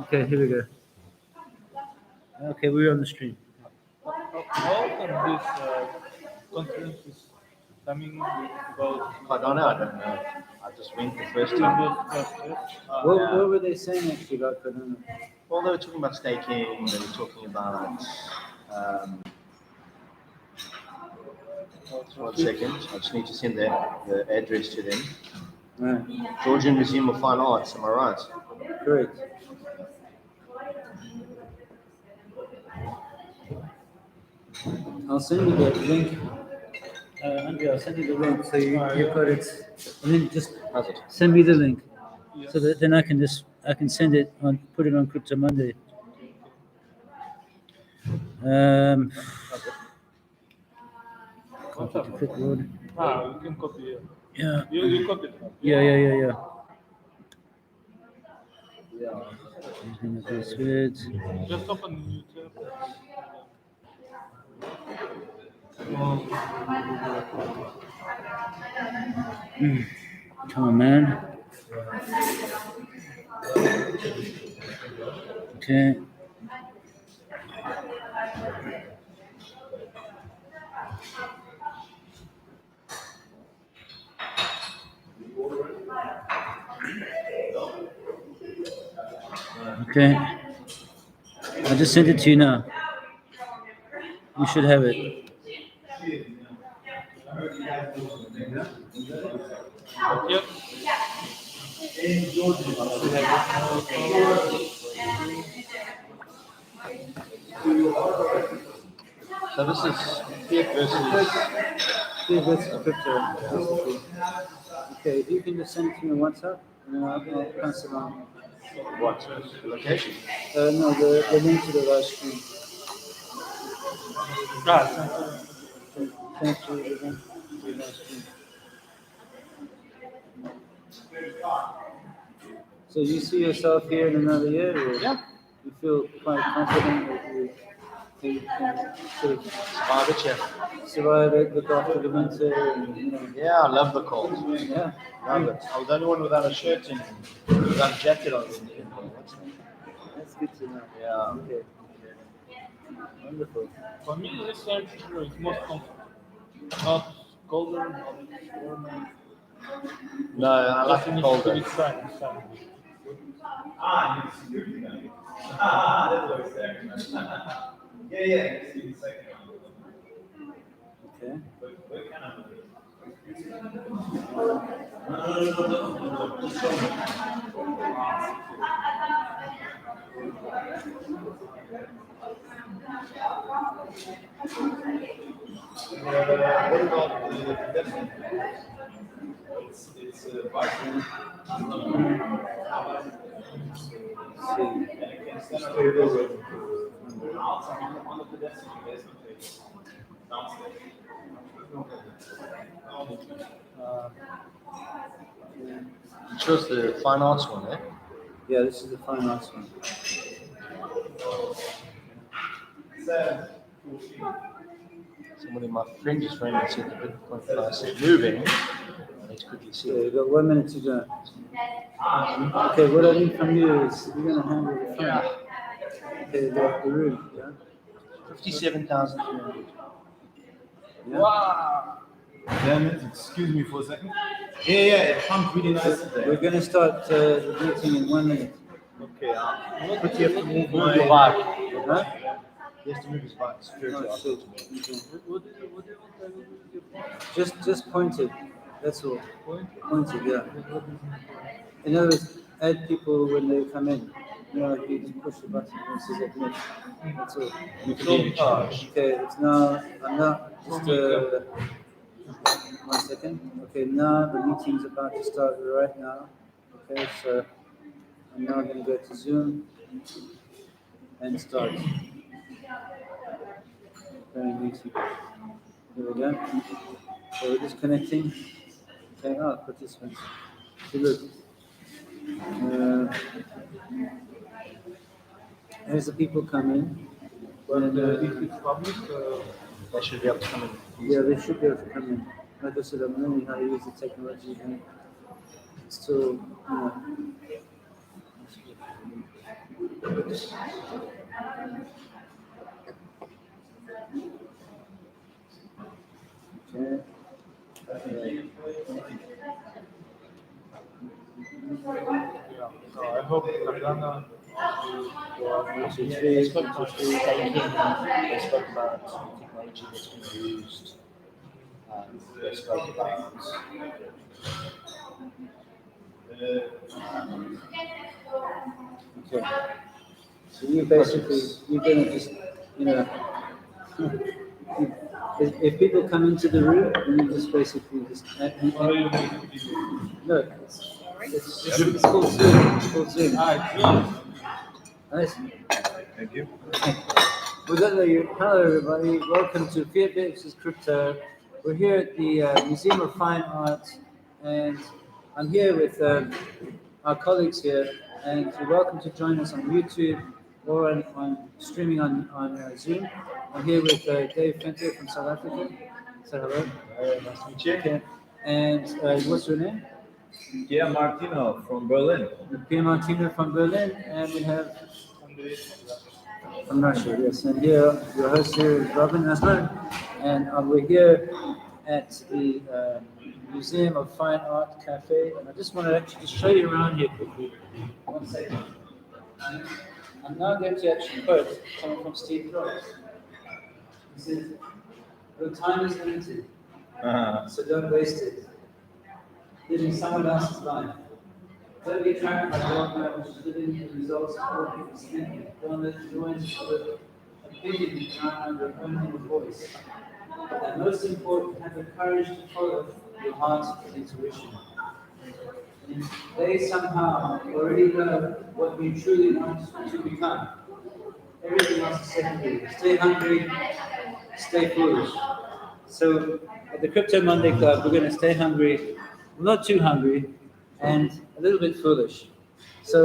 Okay, here we go. Okay, we're on the stream. How come this conference is coming about? I don't know. I just went the first time. What were they saying actually about Corona? Well, they were talking about staking. They were talking about. One second. I just need to send the address to them. Right, Georgian Museum of Fine Arts. Am I right? great. I'll send you the link. Andrea, I'll send you the link so you've got it. And then just How's it? send me the link so that then I can send it on, put it on Cryptomonday. Copy to clipboard. You can copy it. Yeah. You copy it. Yeah. Using the passwords. Just open YouTube. Come on, man. Okay. Okay. I just sent it to you now. You should have it. Yep. So this is fiat versus crypto. Okay, if you can just send it to me on WhatsApp, and then I'll pass it on. what? Location? No, the link to the live stream. Thank you. The link to the live stream. So you see yourself here in another year, or Yeah. you feel quite confident that you can sort of survive it, look after the winter, and, you know. Yeah, I love the cold. Yeah, Love it. I was the only one without a shirt and without a jacket on. that's good to know. Yeah. Okay. Wonderful. For me, this temperature is most comfortable. Not colder, not warmer. No, I like Just the needs cold. to be sun. Okay. What about the investment? It's Bitcoin. One of the best investment pages downstairs. You chose the fine arts one, eh? Yeah, this is the fine arts one. Somebody, my friend just ran and said the Bitcoin price is moving. I need to quickly see Okay, it. you've got 1 minute to go. Okay, what I need from you is you're going to handle the phone. Okay, the room, yeah? 57,300. Yeah? Wow! Damn it, excuse me for a second. Yeah, it pumped really nice We're today. going to start the meeting in 1 minute. Okay, I'll quickly have to move Move your my... bike. Huh? He has to move his bike. Security Oh, officer. shit. Okay. Just point it. That's all. Point it, yeah. In other words, add people when they come in. You know, like you just push the button and it says admit. That's all. You can be in charge. Okay, it's now, I'm not, just 1 second. Okay, now the meeting's about to start right now. Okay, so I'm now going to go to Zoom and start. Going meeting. Here we go. So we're just connecting. Okay, participants. So look. As the people come in, and, If it's public, They should be able to come in. yeah, they should be able to come in. Like I said, I'm learning how to use the technology, and it's still, you know. Okay. Yeah. So I hope Cardano One, two, Yeah, three, they spoke one, two, about three. staking, they spoke about technology that's been used, they spoke about Okay. So you basically, you're gonna just, you know, if people come into the room, then you just basically just, what do you make people? no, it's called Zoom, it's called Zoom. Nice. Thank you. Well, hello everybody, welcome to FIAT versus Crypto. We're here at the Museum of Fine Arts, and I'm here with our colleagues here, and you're welcome to join us on YouTube or on streaming on Zoom. I'm here with Dave Fenter from South Africa. Say hello. Nice to meet you. Okay. And what's your name? Yeah, Martino from Berlin. Pierre Martino from Berlin, and we have from Russia, yes. And here, your host here is Robin Asman, and we're here at the Museum of Fine Art Cafe. And I just want to actually just show you around here quickly. 1 second. I'm now going to actually quote coming from Steve Jobs. He says, "Your time is limited, so don't waste it. Living someone else's life. Don't be trapped by your life, which is living the results of other people's thinking. Don't let the noise of the opinion drown your own inner voice. And most important, have the courage to follow your heart's intuition. And they somehow already know what you truly want to become. Everything else is secondary. Stay hungry, stay foolish." So at the Crypto Monday Club, we're going to stay hungry, not too hungry, and a little bit foolish. So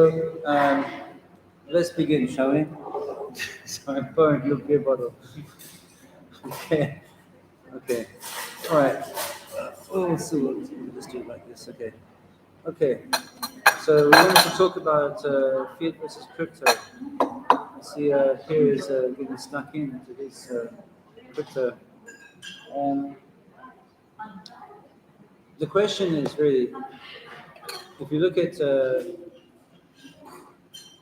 let's begin, shall we? So I'm pouring your beer bottle. Okay. Okay. All right. Oh, so we'll just do it like this. Okay. Okay. So we wanted to talk about fiat versus crypto. I see here is getting snuck into this crypto. The question is really, if you look at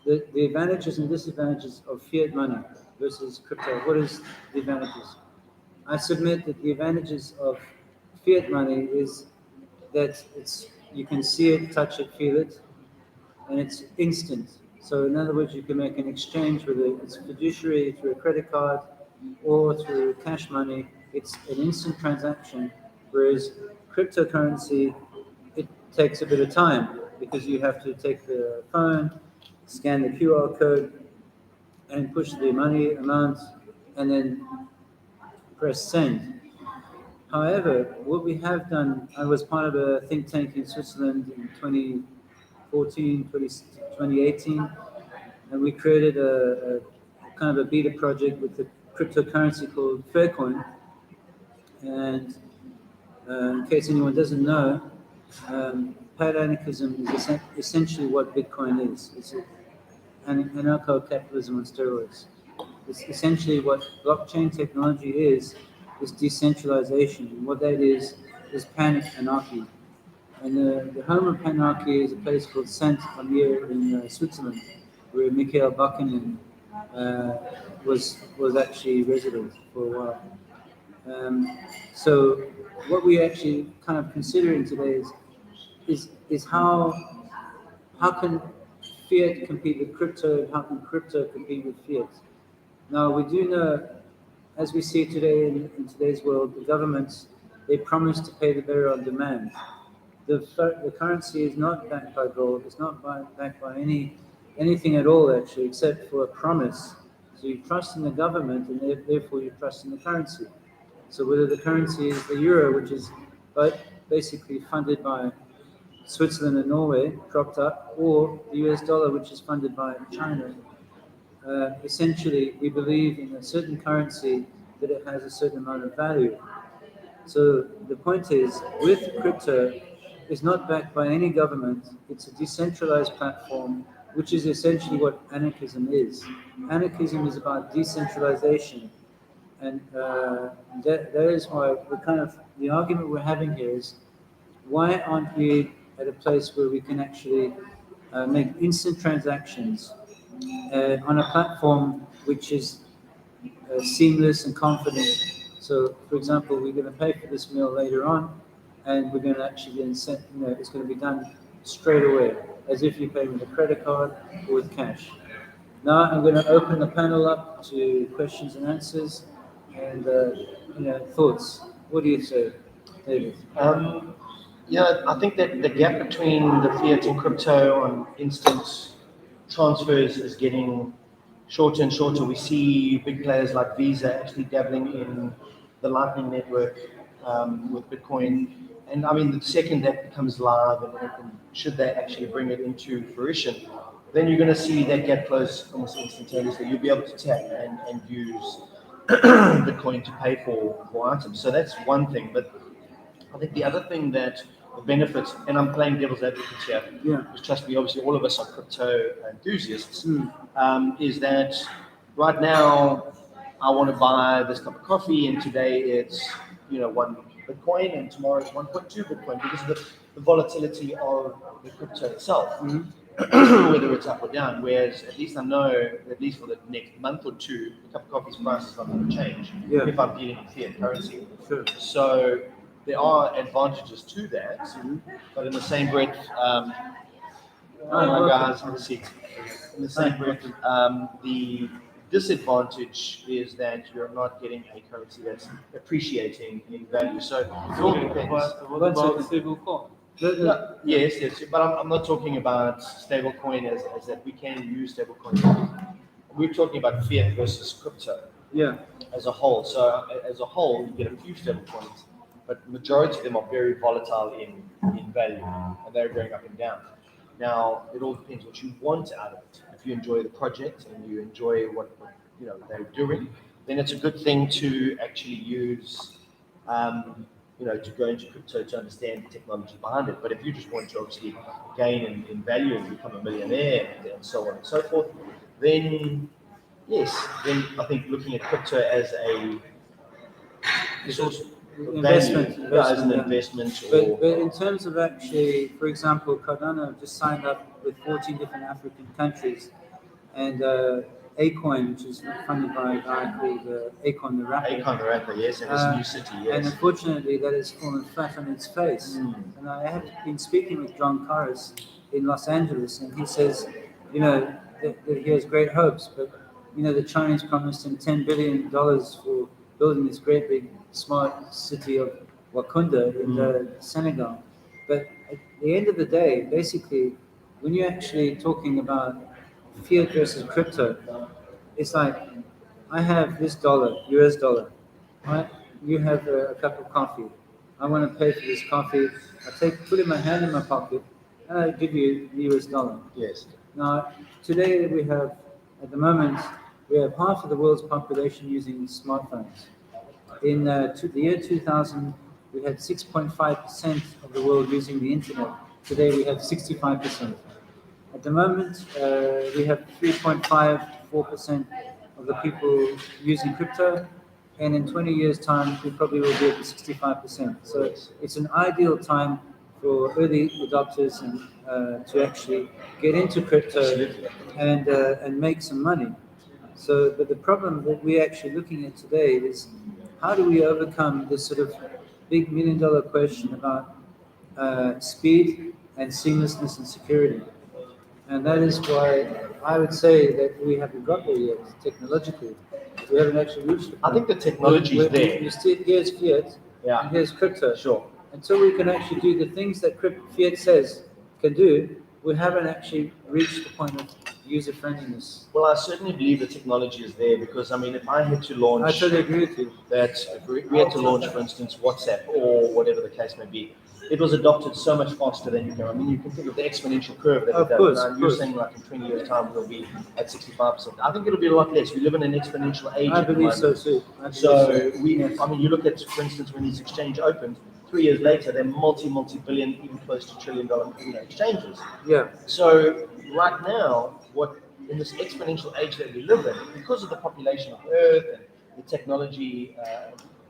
the advantages and disadvantages of fiat money versus crypto, what is the advantages? I submit that the advantages of fiat money is that you can see it, touch it, feel it, and it's instant. So in other words, you can make an exchange with it's fiduciary through a credit card or through cash money. It's an instant transaction, whereas cryptocurrency, it takes a bit of time because you have to take the phone, scan the QR code, and push the money amount, and then press send. However, what we have done, I was part of a think tank in Switzerland in 2014, 2018, and we created a kind of a beta project with the cryptocurrency called Faircoin. And in case anyone doesn't know, Pan-Anarchism is essentially what Bitcoin is. It's anarcho-capitalism on steroids. It's essentially what blockchain technology is decentralization. And what that is pan-anarchy. And the home of panarchy is a place called Saint Amir in Switzerland, where Mikhail Bakunin was actually resident for a while. So what we actually kind of considering today is how can fiat compete with crypto, and how can crypto compete with fiat? Now we do know, as we see today in today's world, the governments, they promise to pay the bearer on demand. The currency is not backed by gold. It's not backed by anything at all, actually, except for a promise. So you trust in the government, and therefore you trust in the currency. So whether the currency is the euro, which is basically funded by Switzerland and Norway, propped up, or the US dollar, which is funded by China, essentially we believe in a certain currency that it has a certain amount of value. So the point is, with crypto, it's not backed by any government. It's a decentralized platform which is essentially what anarchism is. Anarchism is about decentralization, and that is why the argument we're having here is why aren't we at a place where we can actually make instant transactions on a platform which is seamless and confident. So, for example, we're going to pay for this meal later on, and we're going to actually get sent, it's going to be done straight away, as if you pay with a credit card or with cash. Now I'm going to open the panel up to questions and answers and thoughts. What do you say, David? Yeah, I think that the gap between the fiat and crypto on instant transfers is getting shorter and shorter. We see big players like Visa actually dabbling in the Lightning Network with Bitcoin. And I mean, the second that becomes live, and should they actually bring it into fruition, then you're going to see that gap close almost instantaneously. You'll be able to tap and use Bitcoin to pay for items. So that's one thing. But I think the other thing that the benefits, and I'm playing devil's advocate here, because trust me, obviously all of us are crypto enthusiasts, is that right now I want to buy this cup of coffee, and today it's 1 Bitcoin, and tomorrow it's 1.2 Bitcoin because of the volatility of the crypto itself, whether it's up or down. Whereas at least I know, at least for the next month or two, the cup of coffee's price is not going to change if I'm dealing in fiat currency. Sure. So there are advantages to that, but in the same breath, guys, have a seat. In the same breath, the disadvantage is that you're not getting a currency that's appreciating in value. So it all depends. What about stable coin? Yes, but I'm not talking about stablecoin as that we can use stablecoin. We're talking about fiat versus crypto. As a whole. So as a whole, you get a few stablecoins, but the majority of them are very volatile in value, and they're going up and down. Now, it all depends what you want out of it. If you enjoy the project and you enjoy what they're doing, then it's a good thing to actually use, to go into crypto to understand the technology behind it. But if you just want to obviously gain in value and become a millionaire and so on and so forth, then yes, then I think looking at crypto as a source of Investment, as an investment. But in terms of actually, for example, Cardano just signed up with 14 different African countries, and Acoin, which is funded by a guy called Acoin the Rapper. Acoin the Rapper, yes, in this new city, yes. And unfortunately, that has fallen flat on its face. And I have been speaking with John Corris in Los Angeles, and he says, that he has great hopes, but the Chinese promised him $10 billion for building this great big smart city of Wakanda in Senegal. But at the end of the day, basically, when you're actually talking about fiat versus crypto, it's like, I have this dollar, US dollar, right? You have a cup of coffee. I want to pay for this coffee. Put my hand in my pocket, and I give you US dollar. Yes. Now, today at the moment, we have half of the world's population using smartphones. In the year 2000, we had 6.5% of the world using the internet. Today, we have 65%. At the moment, we have 3.54% of the people using crypto, and in 20 years' time, we probably will be at 65%. So it's an ideal time for early adopters and to actually get into crypto and make some money. So, but the problem that we're actually looking at today is how do we overcome this sort of big $1 million question about speed and seamlessness and security? And that is why I would say that we haven't got there yet technologically. We haven't actually reached it. I think the technology is there. Here's fiat, and here's crypto. Sure. Until we can actually do the things that fiat says can do, we haven't actually reached the point of user friendliness. Well, I certainly believe the technology is there because, I mean, if I had to launch... I totally agree with you. That if we had to launch, for instance, WhatsApp or whatever the case may be, it was adopted so much faster than you can. I mean, you can think of the exponential curve that it does. Now, you're saying like in 20 years' time we'll be at 65%. I think it'll be a lot less. We live in an exponential age. I believe so too. I mean, you look at, for instance, when these exchange opened, 3 years later, they're multi-billion, even close to $1 trillion exchanges. Yeah. So right now, what in this exponential age that we live in, because of the population of Earth and the technology,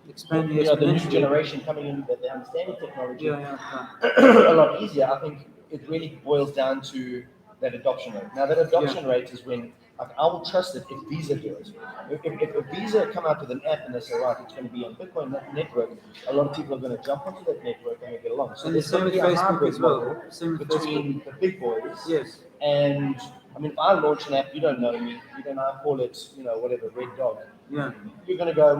Expanding the new exponentially. generation coming in that they understand technology Yeah, yeah. a lot easier. I think it really boils down to that adoption rate. Now, that adoption rate is when I will trust it if Visa do it. If Visa come out with an app and they say, right, it's going to be on Bitcoin network, a lot of people are going to jump onto that network and get along. So And the there's going same to with be a Facebook hybrid as well. model Same with between the big boys. Yes. And I mean, if I launch an app, you don't know me, you don't know, I call it, whatever, Red Dog. Yeah. You're going to go,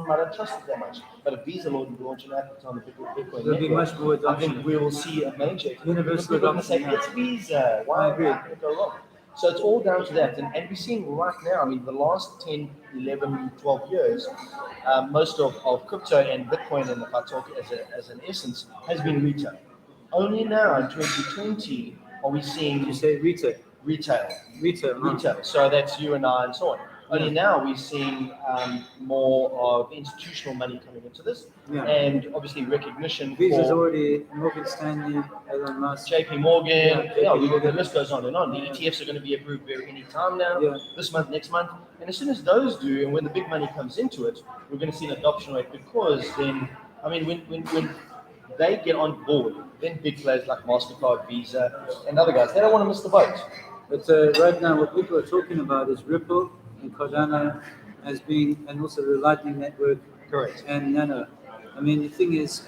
I don't trust it that much. But if Visa launch an app that's on the Bitcoin There'll be network, much more I adoption. think we will see a major Universal people are going to say, adoption, it's Visa. Why I agree. can it go wrong? So it's all down to that. And we're seeing right now, I mean, the last 10, 11, 12 years, most of crypto and Bitcoin, and if I talk as an essence, has been retail. Only now in 2020 are we seeing You say retail. retail. Retail. Huh? Retail. So that's you and I and so on. Only now we're seeing more of institutional money coming into this, Yeah. and obviously recognition Visa's for already Morgan Stanley, Elon Musk. JP Morgan. Yeah, JP The Morgan. list goes on and on. The Yeah. ETFs are going to be approved any time now. Yeah. This month, next month, and as soon as those do, and when the big money comes into it, we're going to see an adoption rate because then, I mean, when they get on board, then big players like Mastercard, Visa, and other guys, they don't want to miss the boat. But right now, what people are talking about is Ripple and Cardano as being, and also the Lightning Network. Correct. And Nano. I mean, the thing is,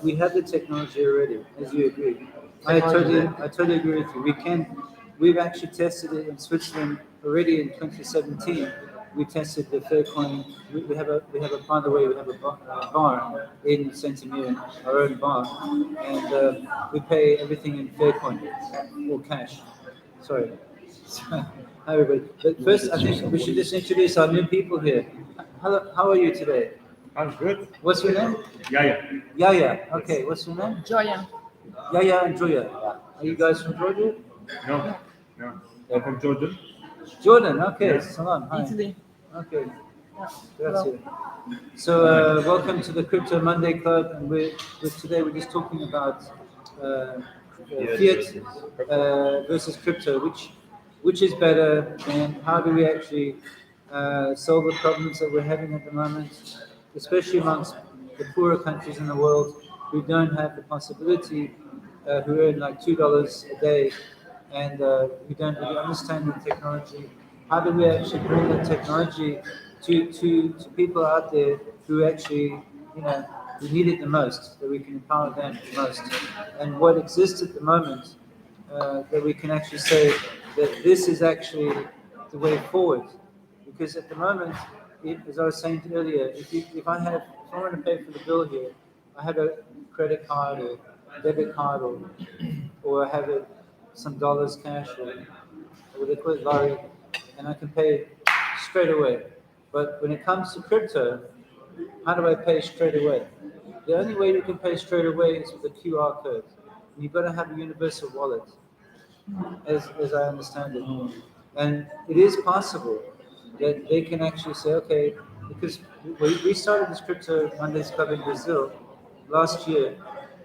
we have the technology already, as you agree. I totally agree with you. We've actually tested it in Switzerland already in 2017. We tested the Faircoin. We have a, by the way, we have a bar in Saint-Emilion, our own bar, and we pay everything in Faircoin or cash. Sorry. Hi, everybody. But first, I think we should just introduce our new people here. Hello, how are you today? I'm good. What's your name? Yeah. Yaya. Okay, what's your name? Joya. Yaya and Joya. Are you guys from Georgia? No. I'm from Jordan. Jordan, okay. Salam. Hi. Italy. Okay. Yeah. Grazie. So, welcome to the Crypto Monday Club, and today we're just talking about fiat versus crypto, which is better, and how do we actually solve the problems that we're having at the moment, especially amongst the poorer countries in the world who don't have the possibility, who earn like $2 a day, and who don't really understand the technology. How do we actually bring the technology to people out there who actually, who need it the most, that we can empower them the most? And what exists at the moment, that we can actually say that this is actually the way forward. Because at the moment, as I was saying earlier, if I want to pay for the bill here, I have a credit card or debit card, or I have some dollars cash, or what they call it, lari, and I can pay straight away. But when it comes to crypto, how do I pay straight away? The only way you can pay straight away is with a QR code. And you've got to have a universal wallet, as I understand it. And it is possible that they can actually say, okay, because we started this Crypto Mondays Club in Brazil last year.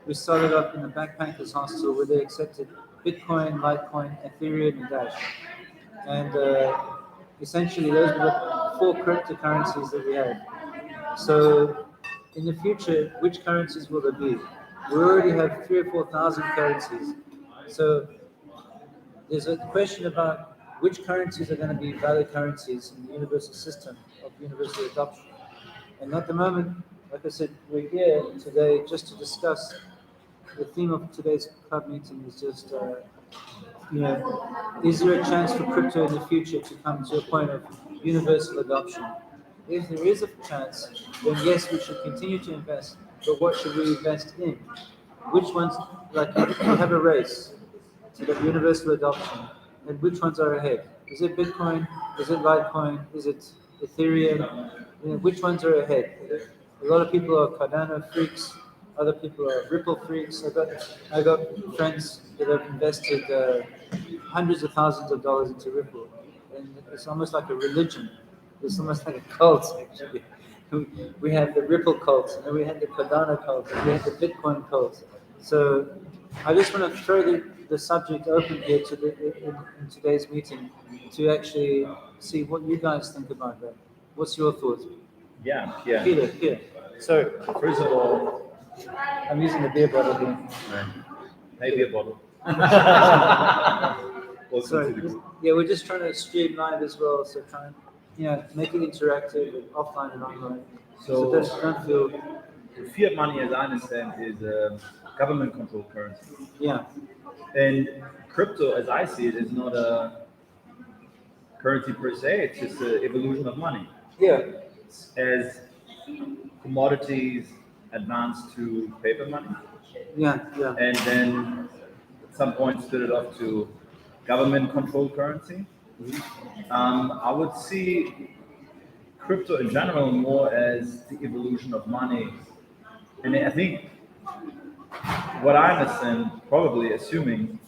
We started up in the backpackers hostel where they accepted Bitcoin, Litecoin, Ethereum, and Dash. And essentially, those were the 4 cryptocurrencies that we have. So, in the future, which currencies will there be? We already have 3,000 or 4,000 currencies. So, there's a question about which currencies are going to be valid currencies in the universal system of universal adoption. And at the moment, like I said, we're here today just to discuss. The theme of today's club meeting is just, is there a chance for crypto in the future to come to a point of universal adoption? If there is a chance, then yes, we should continue to invest. But what should we invest in? Which ones, like we have a race to the universal adoption, and which ones are ahead? Is it Bitcoin? Is it Litecoin? Is it Ethereum? Which ones are ahead? A lot of people are Cardano freaks. Other people are Ripple freaks. I got friends that have invested hundreds of thousands of dollars into Ripple, and it's almost like a religion. It's almost like a cult, actually. We have the Ripple cult, and we have the Cardano cult, and we have the Bitcoin cult. So I just want to throw the subject open here to in today's meeting to actually see what you guys think about that. What's your thoughts? Yeah. Peter. So, first of all, I'm using the beer bottle here. maybe a bottle. Also Sorry. to the group. Yeah, we're just trying to stream live as well, so try and make it interactive with offline and online. So don't feel The fiat money, as I understand, is a government-controlled currency. yeah. And crypto, as I see it, is not a currency per se. It's just an evolution of money. Yeah. As commodities advance to paper money, Yeah. and then at some point split it off to government-controlled currency. I would see crypto in general more as the evolution of money. And I think what I understand, probably assuming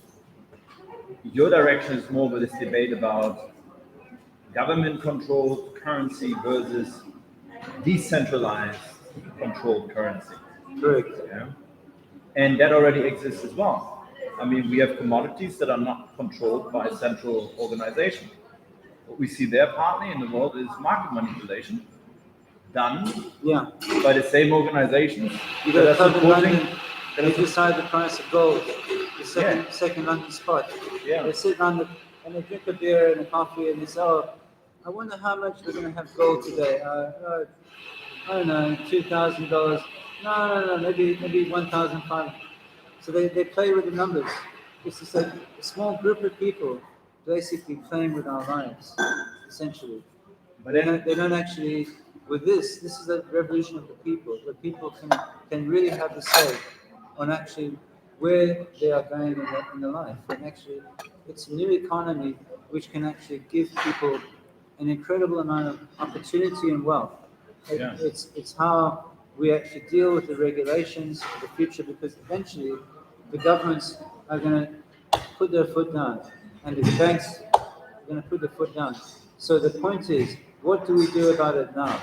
your direction is more with this debate about government-controlled currency versus decentralized controlled currency. Correct. Yeah? And that already exists as well. I mean, we have commodities that are not controlled by a central organization. What we see there partly in the world is market manipulation done Yeah. by the same organizations You that got are a club in supporting. London, they decide the price of gold, the second London spot. Yeah. They sit on the and they drink a beer and a coffee and they say, oh, I wonder how much we're going to have gold today. I don't know, $2,000. No, maybe 1,500. So they play with the numbers. It's just like a small group of people basically playing with our lives, essentially. But They don't actually, with this is a revolution of the people, where people can really have the say on actually where they are going in their life. And actually, it's a new economy which can actually give people an incredible amount of opportunity and wealth. Yeah. It's how we actually deal with the regulations of the future, because eventually the governments are going to put their foot down and the banks are going to put their foot down. So the point is, what do we do about it now?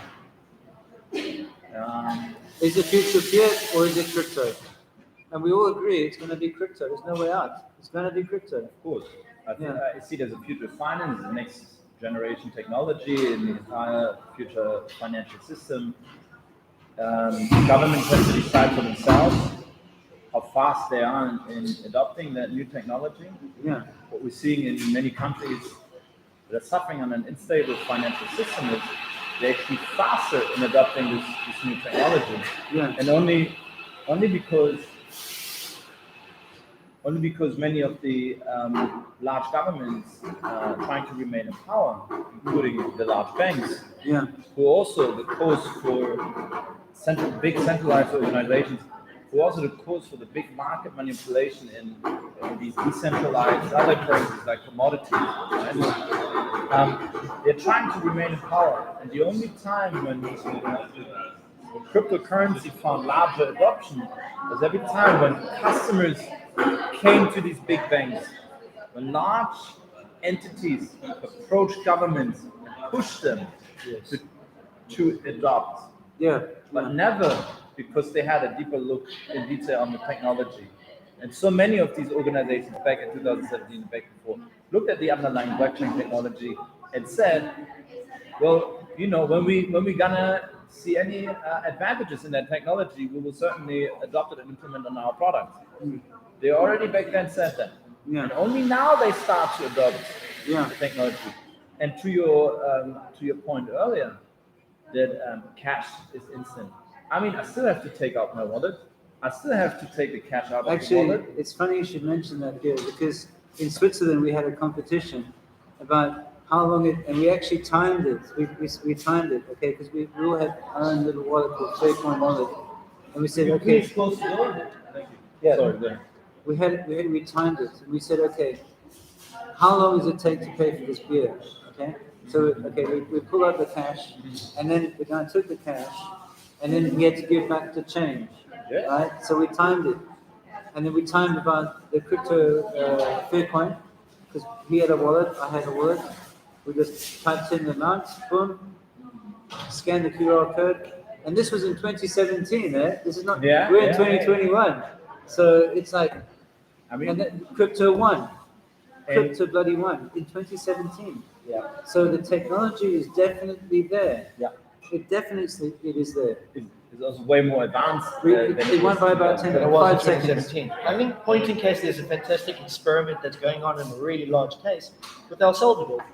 Is the future fiat or is it crypto? And we all agree it's going to be crypto. There's no way out. It's going to be crypto. of course, I think Yeah. I see it as a future of finance, the next generation technology, and the entire future financial system. Governments have to decide for themselves how fast they are in adopting that new technology. Yeah. What we're seeing in many countries that are suffering on an unstable financial system is they're actually faster in adopting this new technology. Yeah. And only because many of the large governments trying to remain in power, including the large banks, Yeah. who are also the cause for big centralized organizations, who are also the cause for the big market manipulation in these decentralized other currencies like commodities. Right? They're trying to remain in power, and the only time when cryptocurrency found larger adoption was every time when customers came to these big banks, when large entities approached governments and pushed them to adopt, Yeah. but never because they had a deeper look in detail on the technology. And so many of these organizations back in 2017, back before, looked at the underlying blockchain technology and said, well, when we're gonna see any advantages in that technology, we will certainly adopt it and implement on our products. They already back then said that. Yeah. And only now they start to adopt Yeah. the technology. And to your point earlier, that cash is instant. I mean, I still have to take out my wallet. I still have to take the cash out of the Actually, wallet. it's funny you should mention that here, because in Switzerland we had a competition about how long it, and we actually timed it. We timed it, okay, because we all had our own little wallet called Faircoin wallet, and we said, okay, Please close the door. Thank you. Yeah. Sorry, go ahead. we timed it, and we said, okay, how long does it take to pay for this beer? Okay, so we pull out the cash, and then the guy took the cash, and then he had to give back the change, Yeah. right? So we timed it, and then we timed about the crypto Faircoin, because he had a wallet, I had a wallet. We just typed in the amount, boom, scanned the QR code, and this was in 2017. This is not. Yeah, We're in yeah, 2021, so it's like I mean, And then crypto won. And- Crypto bloody won in 2017. yeah, So the technology is definitely there. yeah. It is there. It's also way more advanced It than won was by in about 2000. 10 than it was in 5 seconds. 2017. I think point in case there's a fantastic experiment that's going on in a really large case with El Salvador.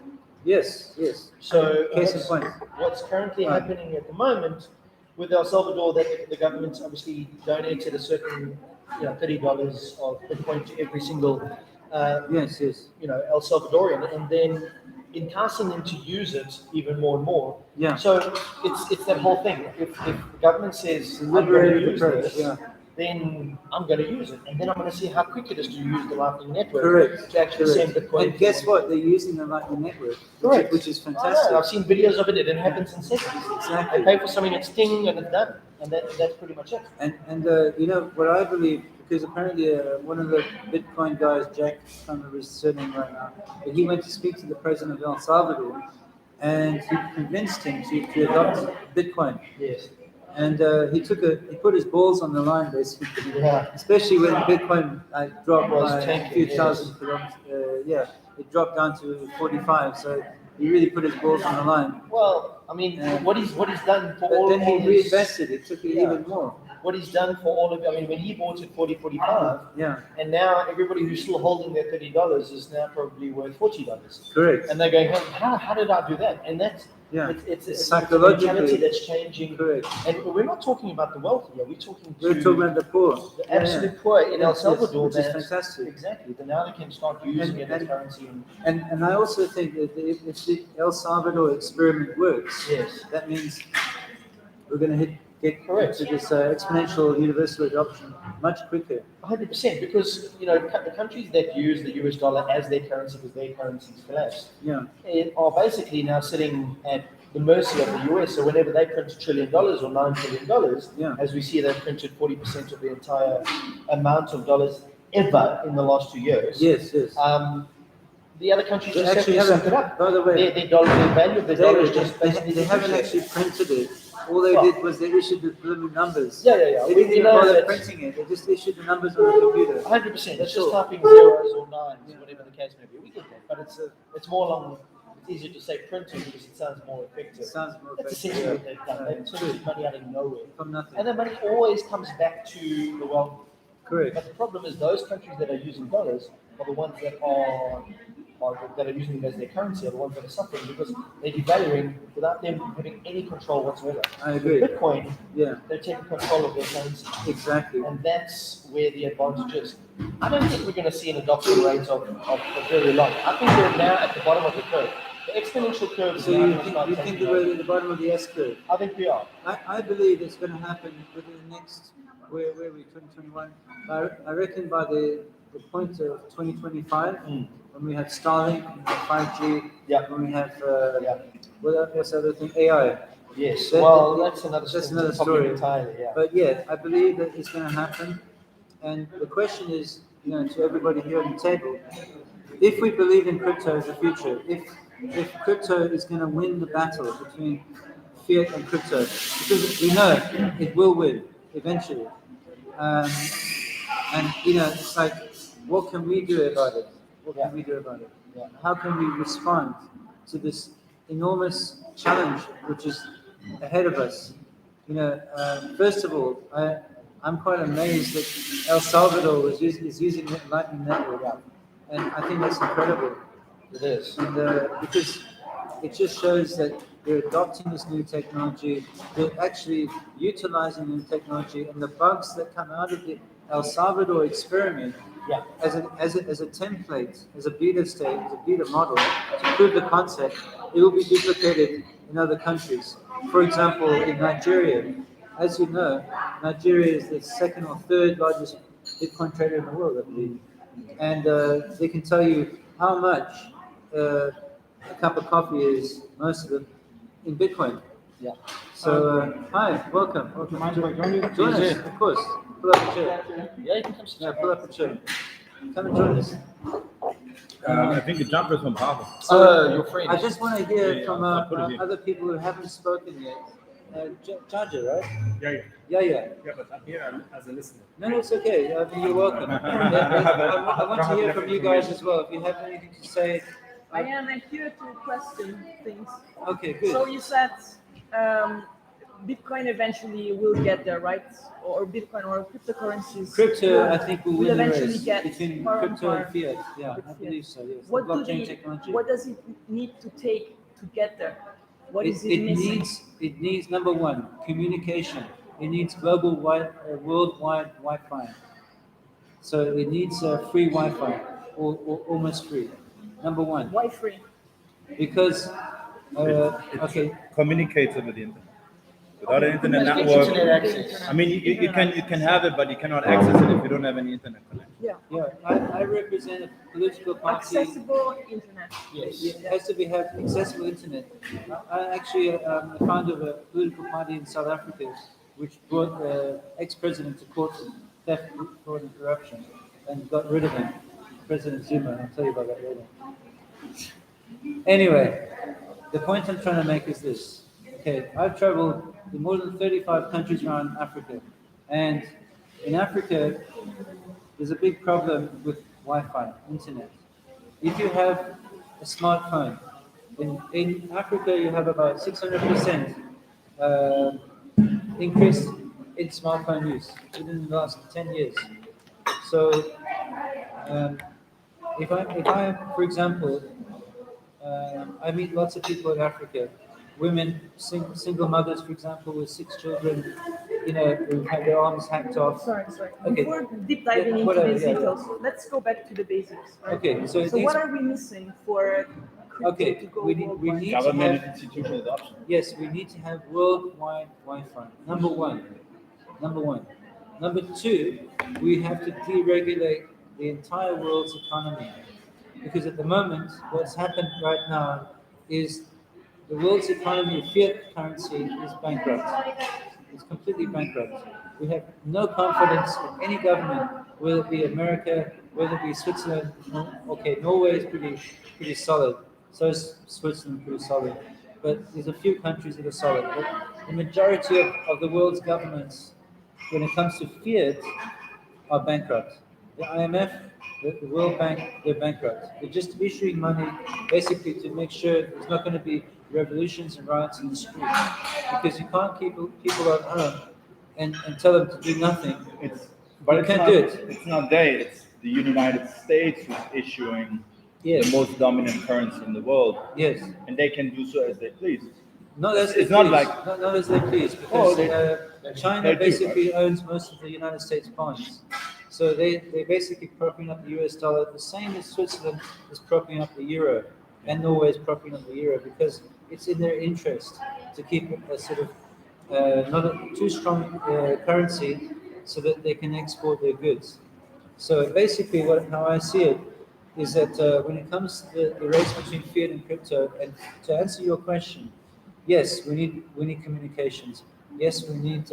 Yes, yes. So Case in point. what's currently Right. happening at the moment with El Salvador, that the government's obviously donated a certain, $30 of Bitcoin to every single, Yes, yes. El Salvadorian, and then enticing them to use it even more and more. Yeah. So it's that whole thing. If the government says I'm going to Liberated use approach, this, yeah. then I'm going to use it, and then I'm going to see how quick it is to use the Lightning Network Correct. to actually send Correct. Bitcoin. And guess what? They're using the Lightning Network, Correct. which is Oh, yeah, fantastic. I've seen videos of it. It happens in seconds. Exactly. I pay for something, it's ting, and it's done, and that's pretty much it. And what I believe, because apparently one of the Bitcoin guys, Jack, I can't remember his surname right now, but he went to speak to the president of El Salvador, and he convinced him to adopt Bitcoin. Yes. And he put his balls on the line basically. Yeah. Especially when Bitcoin dropped Was by a tanking, few yes. thousand kilometers. It dropped down to 45. So he really put his balls on the line. Well, I mean, Yeah. what he's done for But all then he all his- reinvested. It took it Yeah. even more. What he's done for all of, I mean, when he bought it 45, Yeah, and now everybody who's still holding their $30 is now probably worth $40. correct. And they're going, how did I do that? And that's Yeah, it's a psychologically. mentality that's changing. Correct. And we're not talking about the wealthy here. We're talking We're talking about the poor. the absolute poor in El Yes, yes, Salvador. which is that- fantastic. Exactly. Then now they can start using it as and- currency. And I also think that if the El Salvador experiment works, Yes. that means we're going to get Correct. into this exponential universal adoption much quicker. 100%, because the countries that use the US dollar as their currency because their currencies collapse Yeah, are basically now sitting at the mercy of the US. So whenever they print $1 trillion or $9 trillion, Yeah. as we see, they've printed 40% of the entire amount of dollars ever in the last 2 years. yes, yes. The other countries They just have actually to haven't, suck it up. by the way, Their dollar, the value of their dollar is David, just they basically they haven't depreciating. actually printed it. All they Well- did was they issued the preliminary numbers. Yeah. They We didn't even know bother that printing it. They just issued the numbers on the computer. 100%. That's It's just all. typing zeros or nines, Yeah. whatever the case may be. We get that, but it's more along. It's easier to say printing because it sounds more effective. It sounds more That's effective. essentially what they've done. Yeah, They've took money out of nowhere, From nothing. and the money always comes back to the wealthy. Correct. But the problem is those countries that are using dollars are the ones that are using them as their currency are the ones that are suffering because they're devaluing without them having any control whatsoever. I agree. With Bitcoin, Yeah, they're taking control of their currency. exactly. And that's where the advantage is. I don't think we're going to see an adoption rate of very long. I think we're now at the bottom of the curve. The exponential curve is So now you going to start think taking that we're over. at the bottom of the S curve? I think we are. I believe it's going to happen within the next, where are we, 2021? I reckon by the point of 2025, when we have Starlink, when we have 5G, Yeah. when we have, Yeah. what's the other thing? AI. Yes. That- Well, that- that's another that's story. another topic story. entirely. Yeah. But yeah, I believe that it's going to happen. And the question is, to everybody here on the table, if we believe in crypto as the future, if crypto is going to win the battle between fiat and crypto, because we know it will win eventually. And it's like, what can we do about it? What can we do about it? Yeah. How can we respond to this enormous challenge which is ahead of us? First of all, I'm quite amazed that El Salvador is using the Lightning Network, and I think that's incredible. It is. And because it just shows that they're adopting this new technology, they're actually utilizing new technology, and the bugs that come out of the El Salvador experiment Yeah. as a template, as a beta state, as a beta model to prove the concept, it will be duplicated in other countries. For example, in Nigeria, as you know, Nigeria is the second or third largest Bitcoin trader in the world, I believe. And they can tell you how much a cup of coffee is, most of them, in Bitcoin. Yeah. So, hi, welcome. Welcome. Mind if I join you? Join us, of course. Pull up a chair. Yeah, you can come sit Yeah, down. pull up a chair. Come and join us. I think the jumper is from Papa. Oh, your friend. I just want to hear Yeah, from I'll put it here. other people who haven't spoken yet. Charger, right? Yeah, yeah. Yeah. Yeah, but I'm here as a listener. No, it's okay. I mean, you're welcome. I want to hear from you guys as well. If you have anything to say. I am here to question things. Okay, good. So you said Bitcoin eventually will get there, right? Or Bitcoin or cryptocurrencies. Crypto, I think, will win the eventually race get between par on crypto and par fiat. Yeah, with I fiat. believe so. Yes, What the do blockchain they, technology. what does it need to take to get there? What is it missing? It needs number one, communication. It needs worldwide Wi-Fi. So it needs free Wi-Fi or almost free. Number one, Why free? because okay, Communicates over the internet. Without an internet Like network, internet access. I mean, you can have it, but you cannot access it if you don't have any internet connection. Yeah. I represent a political party. Accessible internet. Yes. It has to have accessible internet. I actually am the founder of a political party in South Africa, which brought the ex-president to court for theft, fraud, and corruption, and got rid of him, President Zuma. I'll tell you about that later. Anyway, the point I'm trying to make is this. Okay, I've traveled to more than 35 countries around Africa, and in Africa, there's a big problem with Wi-Fi, internet. If you have a smartphone, in Africa you have about 600% increase in smartphone use within the last 10 years. So if I, for example, I meet lots of people in Africa, women, single mothers, for example, with 6 children, who've had their arms hacked off. Sorry. Okay. Before deep diving into Whatever, these yeah. details, let's go back to the basics. Right? Okay, so it So needs- what are we missing for crypto Okay, to go we need worldwide? to Government have, and institutional adoption. yes, we need to have worldwide Wi-Fi. Number one. Number two, we have to deregulate the entire world's economy. Because at the moment, what's happened right now is the world's economy, fiat currency, is bankrupt. It's completely bankrupt. We have no confidence in any government, whether it be America, whether it be Switzerland. Okay, Norway is pretty solid. So is Switzerland pretty solid. But there's a few countries that are solid. But the majority of the world's governments, when it comes to fiat, are bankrupt. The IMF, the World Bank, they're bankrupt. They're just issuing money basically to make sure there's not going to be revolutions and riots in the street. Because you can't keep people at home and tell them to do nothing. But You it's can't not, do it. It's not they, it's the United States who's issuing Yes. the most dominant currency in the world, Yes. and they can do so as they please. Not as they It's not please. like- not as they please, because China they do, basically owns most of the United States bonds. So they're basically propping up the US dollar, the same as Switzerland is propping up the euro, and Norway is propping up the euro, because it's in their interest to keep a sort of not a too strong currency so that they can export their goods. So basically, how I see it is that when it comes to the race between fiat and crypto, and to answer your question, yes, we need communications. Yes, we need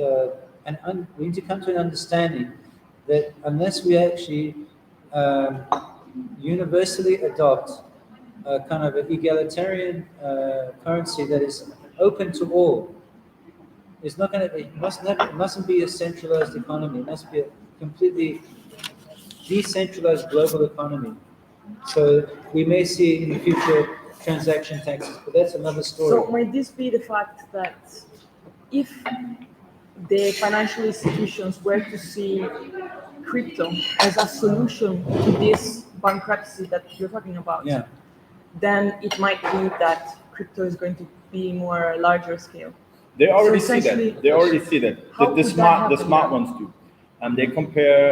we need to come to an understanding that unless we actually universally adopt a kind of an egalitarian currency that is open to all, it's not going to. It mustn't be a centralized economy. It must be a completely decentralized global economy. So we may see in the future transaction taxes, but that's another story. So might this be the fact that if the financial institutions were to see crypto as a solution to this bankruptcy that you're talking about, Yeah. then it might be that crypto is going to be more larger scale. They already So see essentially- that. They already see that. How The could that smart happen? ones do. They compare.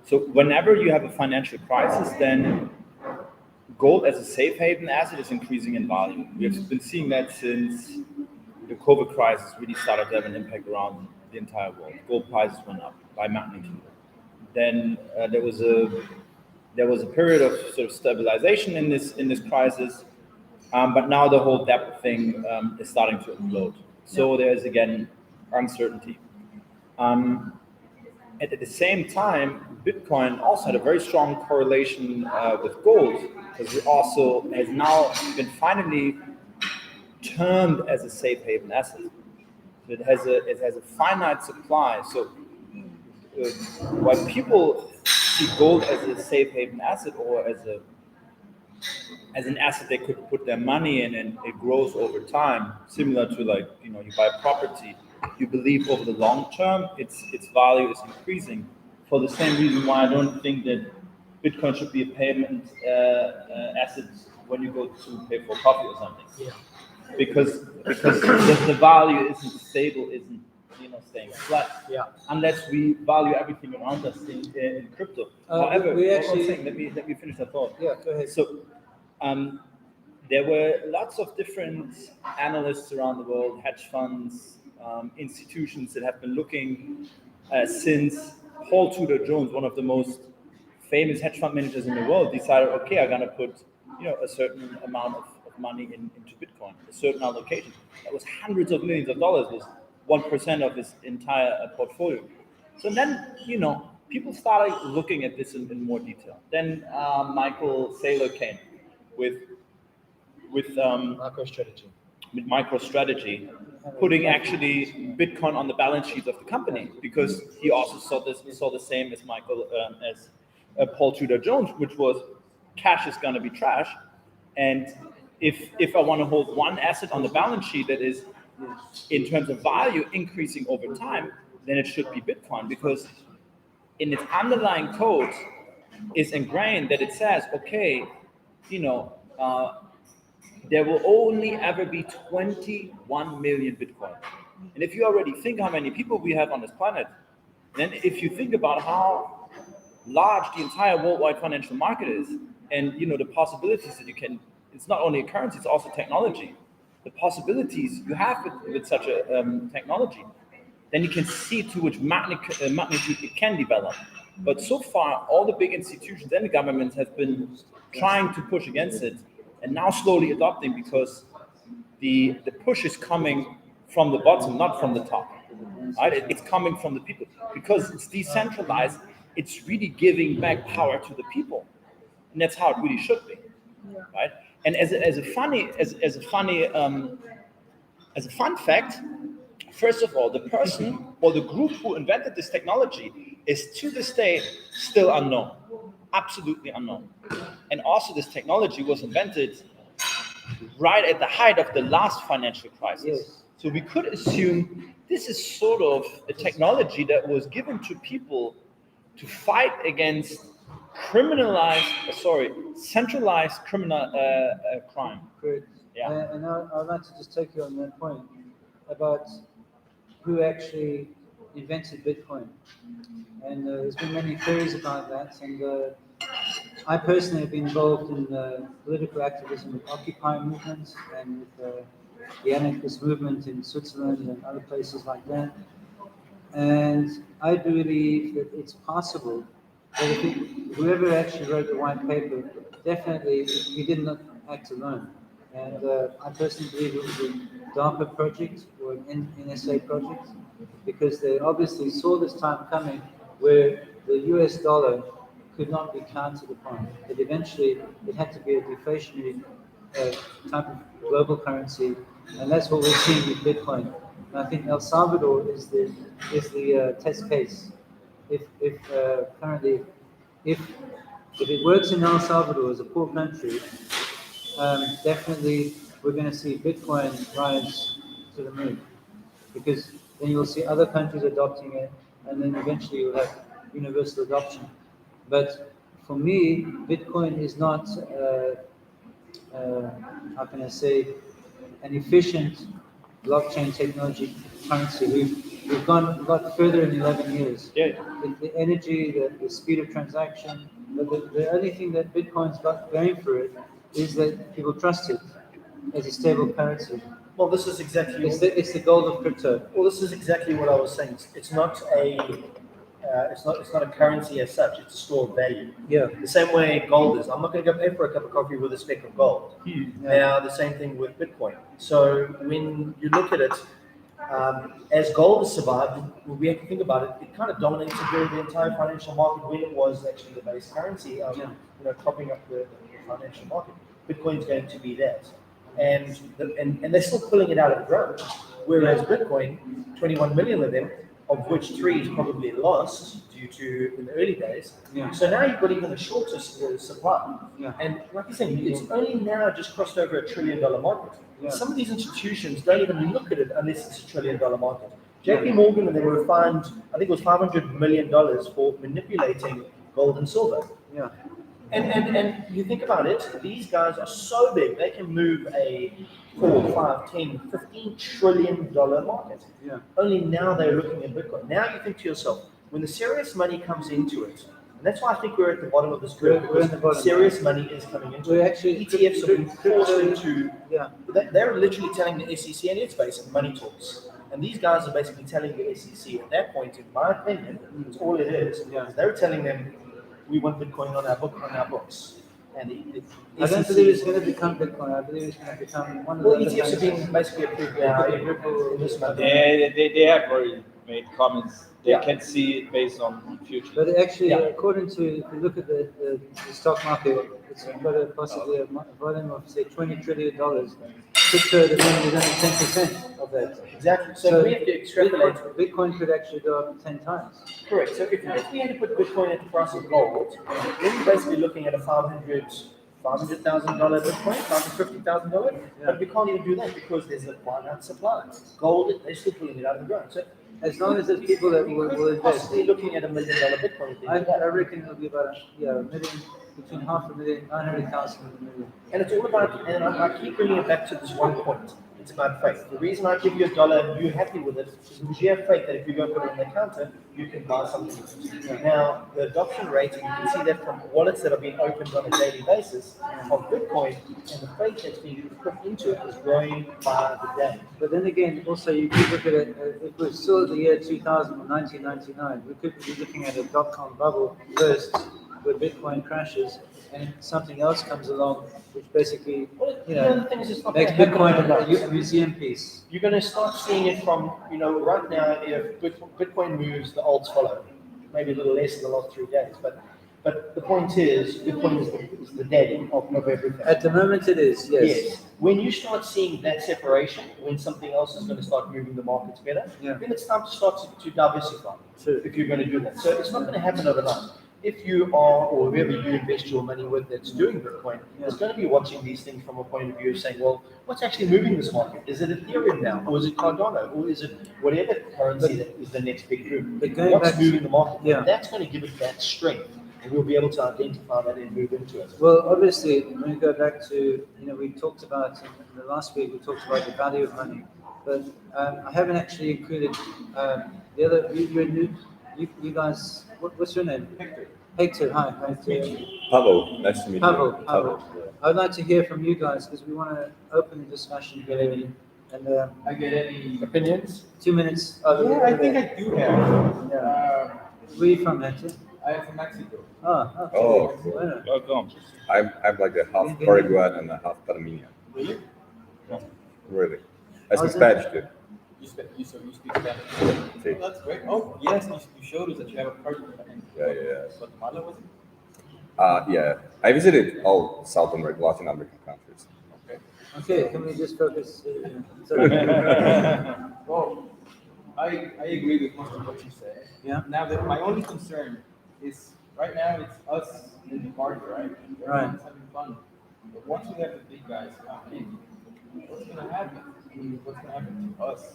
So whenever you have a financial crisis, then gold as a safe haven asset is increasing in value. We have been seeing that since the COVID crisis really started to have an impact around the entire world. Gold prices went up by magnitude. Then there was a period of sort of stabilization in this crisis, but now the whole debt thing is starting to implode. So there's again uncertainty. And at the same time, Bitcoin also had a very strong correlation with gold, because it also has now been finally termed as a safe haven asset. it has a finite supply. So while people see gold as a safe haven asset or as an asset they could put their money in and it grows over time, similar to like, you buy a property, you believe over the long term its value is increasing. For the same reason why I don't think that Bitcoin should be a payment asset when you go to pay for coffee or something. Yeah. Because the value isn't stable, isn't staying flat. Yeah. Unless we value everything around us in crypto. However, we one actually- thing, let me finish that thought. Yeah, go ahead. So there were lots of different analysts around the world, hedge funds, institutions that have been looking since Paul Tudor Jones, one of the most famous hedge fund managers in the world, decided, okay, I'm gonna put a certain amount of money into Bitcoin, a certain allocation. That was hundreds of millions of dollars, was 1% of his entire portfolio. So then, people started looking at this in more detail. Then Michael Saylor came with MicroStrategy. MicroStrategy, putting actually Bitcoin on the balance sheet of the company, because he also saw the same as Paul Tudor Jones, which was cash is going to be trash, and if I want to hold one asset on the balance sheet that is in terms of value increasing over time, then it should be Bitcoin, because in its underlying code is ingrained that it says, okay, there will only ever be 21 million Bitcoin. And if you already think how many people we have on this planet, then if you think about how large the entire worldwide financial market is, and the possibilities that you can, it's not only a currency, it's also technology. The possibilities you have with such a technology, then you can see to which magnitude it can develop. But so far, all the big institutions and the governments have been trying to push against it, and now slowly adopting, because the push is coming from the bottom, not from the top. Right? It's coming from the people, because it's decentralized. It's really giving back power to the people, and that's how it really should be, right? And as a fun fact, first of all, the person or the group who invented this technology is to this day still unknown, absolutely unknown. And also, this technology was invented right at the height of the last financial crisis. Yes. So we could assume this is sort of a technology that was given to people to fight against centralized criminal crime. Correct. Yeah. And I'd like to just take you on that point about who actually invented Bitcoin. And there's been many theories about that. And I personally have been involved in political activism with Occupy movements and with the anarchist movement in Switzerland and other places like that. And I believe that it's possible that whoever actually wrote the white paper, definitely he did not act alone. And I personally believe it was a DARPA project or an NSA project, because they obviously saw this time coming where the US dollar could not be counted upon. That eventually it had to be a deflationary type of global currency, and that's what we're seeing with Bitcoin. And I think El Salvador is the test case. If currently, if it works in El Salvador as a poor country, definitely we're going to see Bitcoin rise to the moon, because then you'll see other countries adopting it, and then eventually you'll have universal adoption. But for me, Bitcoin is not, how can I say, an efficient blockchain technology currency. We've gone a lot further in 11 years. Yeah. The energy, the speed of transaction, the only thing that Bitcoin's got going for it is that people trust it as a stable currency. Well, this is exactly. It's the gold of crypto. Well, this is exactly what I was saying. It's not a currency as such. It's a store of value. Yeah. The same way gold is. I'm not going to go pay for a cup of coffee with a speck of gold. Now, the same thing with Bitcoin. So when you look at it, as gold has survived, we have to think about it. It kind of dominated the entire financial market when it was actually the base currency, propping up the financial market. Bitcoin's going to be that, and they're still pulling it out of the ground. Whereas Bitcoin, 21 million of them, of which 3 is probably lost due to in the early days. Yeah. So now you've got even a shorter supply. Yeah. And like I said, it's only now just crossed over $1 trillion market. Yeah. Some of these institutions don't even look at it unless it's $1 trillion market. JP Morgan and they were fined, I think it was $500 million for manipulating gold and silver. Yeah. And you think about it, these guys are so big, they can move a 4, 5, 10, $15 trillion market. Yeah. Only now they're looking at Bitcoin. Now you think to yourself, when the serious money comes into it, and that's why I think we're at the bottom of this grid, We're at the because bottom. serious money is coming into We're it. actually ETFs have been forced crypto- into, Yeah. they're literally telling the SEC, and it's basically money talks. And these guys are basically telling the SEC at that point, in my opinion, that's all it is. Yeah. Is they're telling them, we want Bitcoin on our books. And the I don't SEC believe it's going to become Bitcoin. I believe it's going to become one of well, the ETFs are other being basically approved now in this month. They have already made comments. They Yeah. can see it based on future. But actually, Yeah. according to, if you look at the stock market, it's got a possibly a volume of say $20 trillion. Crypto, the money is only 10% of that. Exactly. So we have to extrapolate. Bitcoin could actually go up 10 times. Correct. So if we had to put Bitcoin at the price of gold, then we're basically looking at a $500,000 Bitcoin, $550,000. Yeah. But we can't even do that because there's a finite supply. Gold, they're still pulling it out of the ground. So As long as there's people that will invest. possibly looking at $1 million Bitcoin. If they I do that. reckon it'll be about a million, between 500,000, 900,000 and a million. And it's all about, and I keep bringing it back to this one point. It's about faith. The reason I give you $1 and you're happy with it is because you have faith that if you go put it on the counter, you can buy something. Now, the adoption rate, and you can see that from wallets that are being opened on a daily basis of Bitcoin, and the faith that's being put into it is growing by the day. But then again, also you could look at it, if we're still at the year 2000 or 1999, we could be looking at a dot-com bubble first, where Bitcoin crashes, and something else comes along, which basically, you The other know, thing is it's not makes gonna happen Bitcoin overnight. a museum piece. You're going to start seeing it from, right now, if Bitcoin moves, the alts follow. Maybe a little less in the last 3 days. But the point is, Bitcoin is the daddy of everything. At the moment it is, yes. Yes. When you start seeing that separation, when something else is going to start moving the markets better, Yeah. then it's time to start to diversify. True. If you're going to do that. So it's not going to happen overnight. If you are, or whoever you invest your money with that's doing Bitcoin, is going to be watching these things from a point of view of saying, well, what's actually moving this market? Is it Ethereum now? Or is it Cardano? Or is it whatever currency that is the next big group? But going What's back- moving the market? Yeah. That's going to give it that strength. And we'll be able to identify that and move into it. Well, obviously, when we go back to, we talked about, in the last week, we talked about the value of money, but I haven't actually included the other, you guys, what's your name? Hector, hi. Pavel, nice to meet you. Pavel. I'd like to hear from you guys, because we want to open the discussion, and I get any Opinions? 2 minutes. Yeah, I think I do have. Yeah. Where are you from, Hector? I am from Mexico. Oh, okay. Oh, Bueno. Welcome. I'm like a half Paraguayan and a half Panamanian. Really? Really. I speak How's it? Spanish too. You speak Spanish. Sí. Oh, that's great. Oh, yes, you showed us that you have a partner in Yeah. Guatemala, was it? Yeah. I visited all South American, Latin American countries. Okay. Okay, can we just focus? Well, I agree with most of what you said. Yeah. Now, my only concern is right now it's us in the party, right? Right. Everyone's having fun. But once we have the big guys come in, what's going to happen? I mean, what's going to happen to us?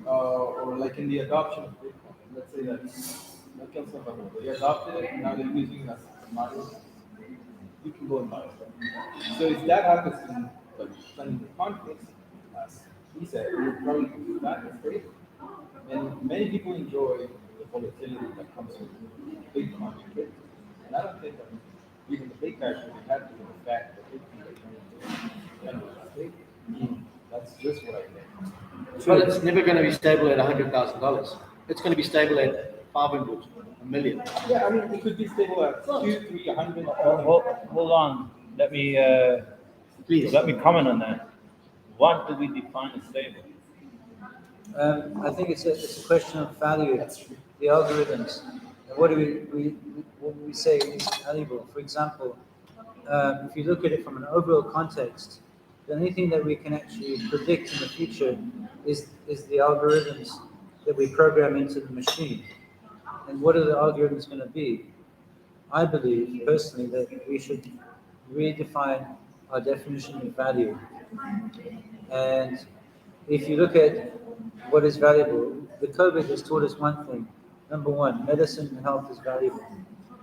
Or like in the adoption of Bitcoin, let's say that like El Salvador, they adopted it, and now they're using it as a model. You can go and buy it. Right? So if that happens in like planning the conflicts, as he said, you're probably do that afraid. And many people enjoy the volatility that comes with big conflict. And I don't think that even the big guys will be happy with the fact that Bitcoin is going to That's just what I think. But it's never going to be stable at $100,000. It's going to be stable at 500, a million. Yeah, I mean, it could be stable at 2, 3, 100. Hold on. Let me Please. comment on that. What do we define as stable? I think it's a question of value, the algorithms. And what do we say is valuable? For example, if you look at it from an overall context, the only thing that we can actually predict in the future is the algorithms that we program into the machine. And what are the algorithms going to be? I believe personally that we should redefine our definition of value. And if you look at what is valuable, the COVID has taught us one thing. Number one, medicine and health is valuable.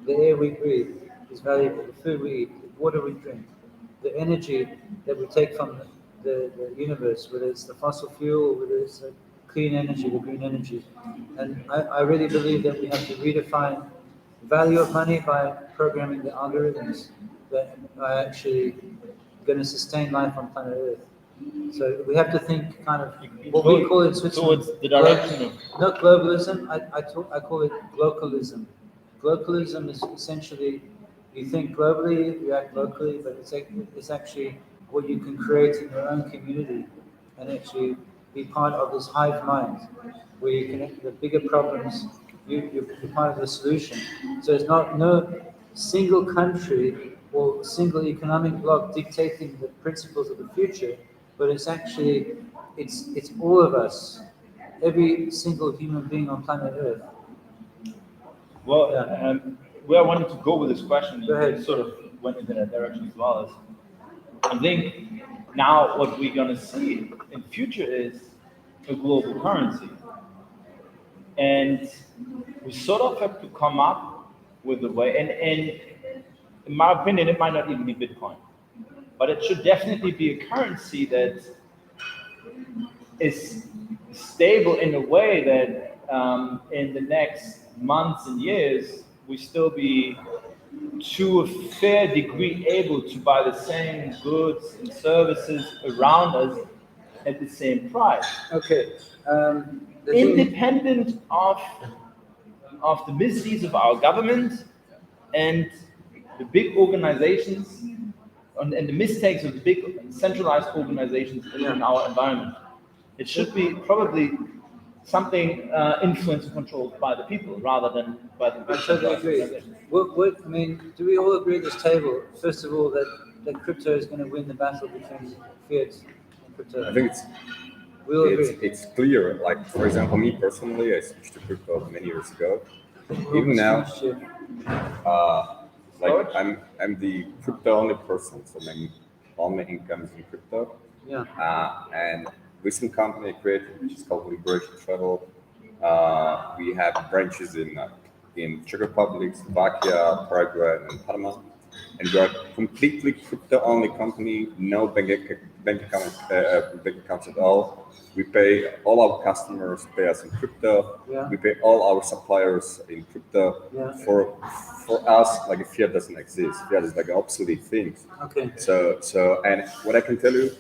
The air we breathe is valuable. The food we eat, the water we drink, the energy that we take from the universe, whether it's the fossil fuel, whether it's the clean energy, the green energy. And I really believe that we have to redefine value of money by programming the algorithms that are actually going to sustain life on planet Earth. So we have to think kind of what we call in Switzerland. Towards the direction of Not globalism, I call it localism. Localism is essentially you think globally, you act locally, but it's actually what you can create in your own community and actually be part of this hive mind where you connect the bigger problems, you're part of the solution. So it's not no single country or single economic bloc dictating the principles of the future, but it's actually it's all of us, every single human being on planet Earth. well, Yeah. where I wanted to go with this question, Go ahead. you sort of went in that direction as well. Is I think now what we're going to see in future is a global currency, and we sort of have to come up with a way. And in my opinion, it might not even be Bitcoin, but it should definitely be a currency that is stable in a way that in the next months and years we still be to a fair degree able to buy the same goods and services around us at the same price, Okay. The thing, independent of the misdeeds of our government and the big organizations and the mistakes of the big centralized organizations in our environment. It should be probably something influenced and controlled by the people rather than by the I big totally centralized agree. organizations. I mean, do we all agree at this table, first of all, that crypto is going to win the battle between fiat and crypto? I think We all agree. it's clear. Like for example, me personally, I switched to crypto many years ago. Even now, Next year. like I'm the crypto only person, so all my income is in crypto. Yeah. And recent company I created, which is called Liberation Travel. We have branches in Czech Republic, Slovakia, Paraguay, and Panama. And we are completely crypto-only company, no bank accounts at all. We pay all our customers pay us in crypto. Yeah. We pay all our suppliers in crypto. Yeah. For us, like fiat doesn't exist. Fiat is like an obsolete thing. Okay. So and what I can tell you,